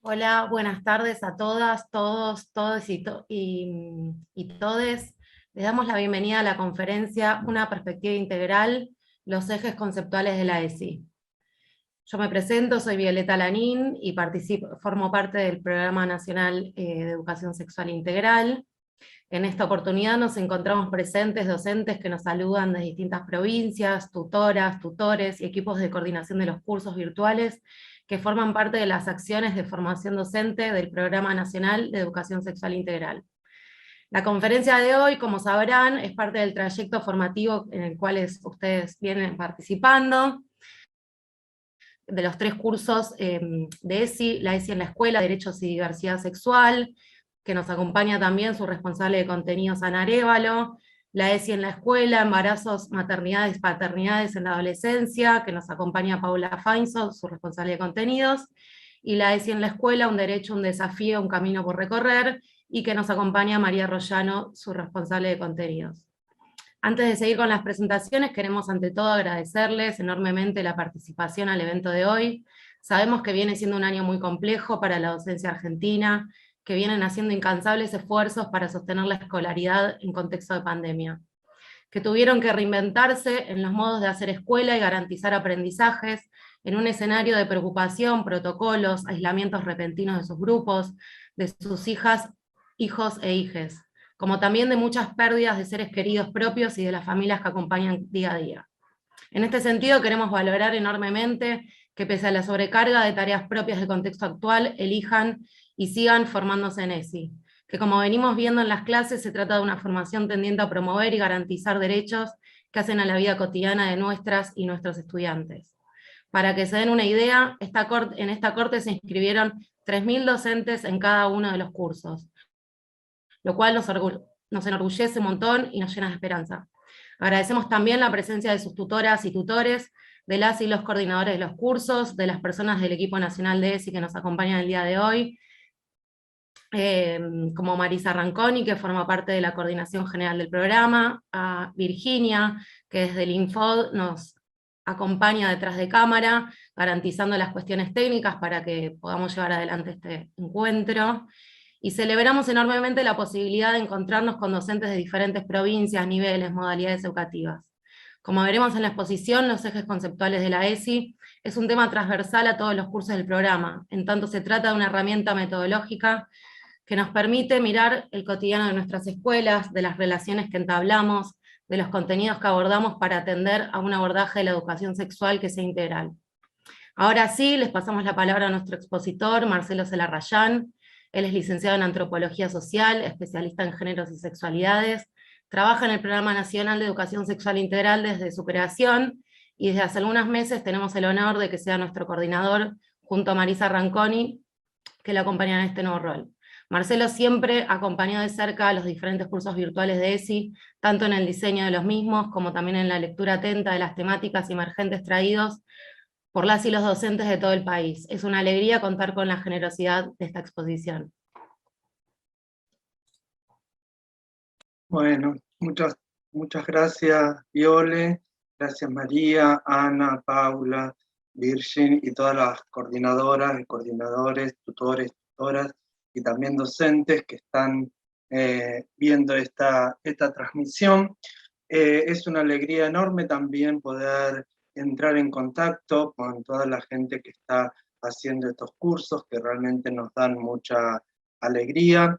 Hola, buenas tardes a todas, todos, todos y todes. Les damos la bienvenida a la conferencia Una perspectiva integral, los ejes conceptuales de la ESI. Yo me presento, soy Violeta Lanín y formo parte del Programa Nacional de Educación Sexual Integral. En esta oportunidad nos encontramos presentes docentes que nos saludan de distintas provincias, tutoras, tutores y equipos de coordinación de los cursos virtuales que forman parte de las acciones de formación docente del Programa Nacional de Educación Sexual Integral. La conferencia de hoy, como sabrán, es parte del trayecto formativo en el cual ustedes vienen participando, de los 3 cursos de ESI, la ESI en la escuela, Derechos y Diversidad Sexual, que nos acompaña también su responsable de contenidos, Ana Arévalo, la ESI en la escuela, Embarazos, Maternidades, Paternidades en la Adolescencia, que nos acompaña Paula Fainzo, su responsable de contenidos, y la ESI en la escuela, Un Derecho, un Desafío, un Camino por Recorrer, y que nos acompaña María Rollano, su responsable de contenidos. Antes de seguir con las presentaciones, queremos ante todo agradecerles enormemente la participación al evento de hoy. Sabemos que viene siendo un año muy complejo para la docencia argentina, que vienen haciendo incansables esfuerzos para sostener la escolaridad en contexto de pandemia, que tuvieron que reinventarse en los modos de hacer escuela y garantizar aprendizajes en un escenario de preocupación, protocolos, aislamientos repentinos de sus grupos, de sus hijas, hijos e hijes, como también de muchas pérdidas de seres queridos propios y de las familias que acompañan día a día. En este sentido, queremos valorar enormemente que pese a la sobrecarga de tareas propias del contexto actual, elijan y sigan formándose en ESI, que como venimos viendo en las clases, se trata de una formación tendiente a promover y garantizar derechos que hacen a la vida cotidiana de nuestras y nuestros estudiantes. Para que se den una idea, en esta corte se inscribieron 3.000 docentes en cada uno de los cursos, lo cual nos enorgullece un montón y nos llena de esperanza. Agradecemos también la presencia de sus tutoras y tutores, de las y los coordinadores de los cursos, de las personas del equipo nacional de ESI que nos acompañan el día de hoy, como Marisa Ranconi, que forma parte de la coordinación general del programa, a Virginia, que desde el Infod nos acompaña detrás de cámara, garantizando las cuestiones técnicas para que podamos llevar adelante este encuentro. Y celebramos enormemente la posibilidad de encontrarnos con docentes de diferentes provincias, niveles, modalidades educativas. Como veremos en la exposición, los ejes conceptuales de la ESI es un tema transversal a todos los cursos del programa, en tanto se trata de una herramienta metodológica que nos permite mirar el cotidiano de nuestras escuelas, de las relaciones que entablamos, de los contenidos que abordamos para atender a un abordaje de la educación sexual que sea integral. Ahora sí, les pasamos la palabra a nuestro expositor, Marcelo Celarrayán. Él es licenciado en Antropología Social, especialista en géneros y sexualidades, trabaja en el Programa Nacional de Educación Sexual Integral desde su creación, y desde hace algunos meses tenemos el honor de que sea nuestro coordinador, junto a Marisa Ranconi, que lo acompaña en este nuevo rol. Marcelo siempre acompañó de cerca los diferentes cursos virtuales de ESI, tanto en el diseño de los mismos, como también en la lectura atenta de las temáticas emergentes traídos por las y los docentes de todo el país. Es una alegría contar con la generosidad de esta exposición. Bueno, muchas gracias, Viole, gracias María, Ana, Paula, Virgin y todas las coordinadoras y coordinadores, tutores, tutoras y también docentes que están viendo esta transmisión. Es una alegría enorme también poder entrar en contacto con toda la gente que está haciendo estos cursos, que realmente nos dan mucha alegría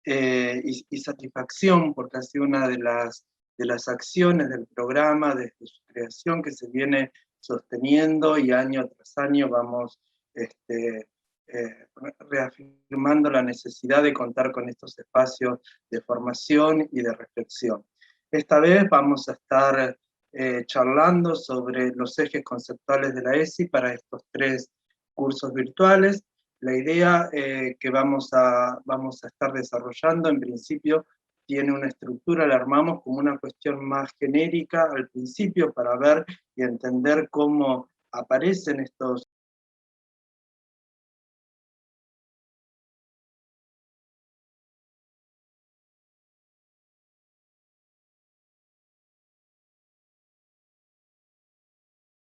y satisfacción, porque ha sido una de las acciones del programa desde su creación que se viene sosteniendo, y año tras año vamos reafirmando la necesidad de contar con estos espacios de formación y de reflexión. Esta vez vamos a estar charlando sobre los ejes conceptuales de la ESI para estos 3 cursos virtuales. La idea que vamos a estar desarrollando, en principio, tiene una estructura, la armamos como una cuestión más genérica al principio para ver y entender cómo aparecen estos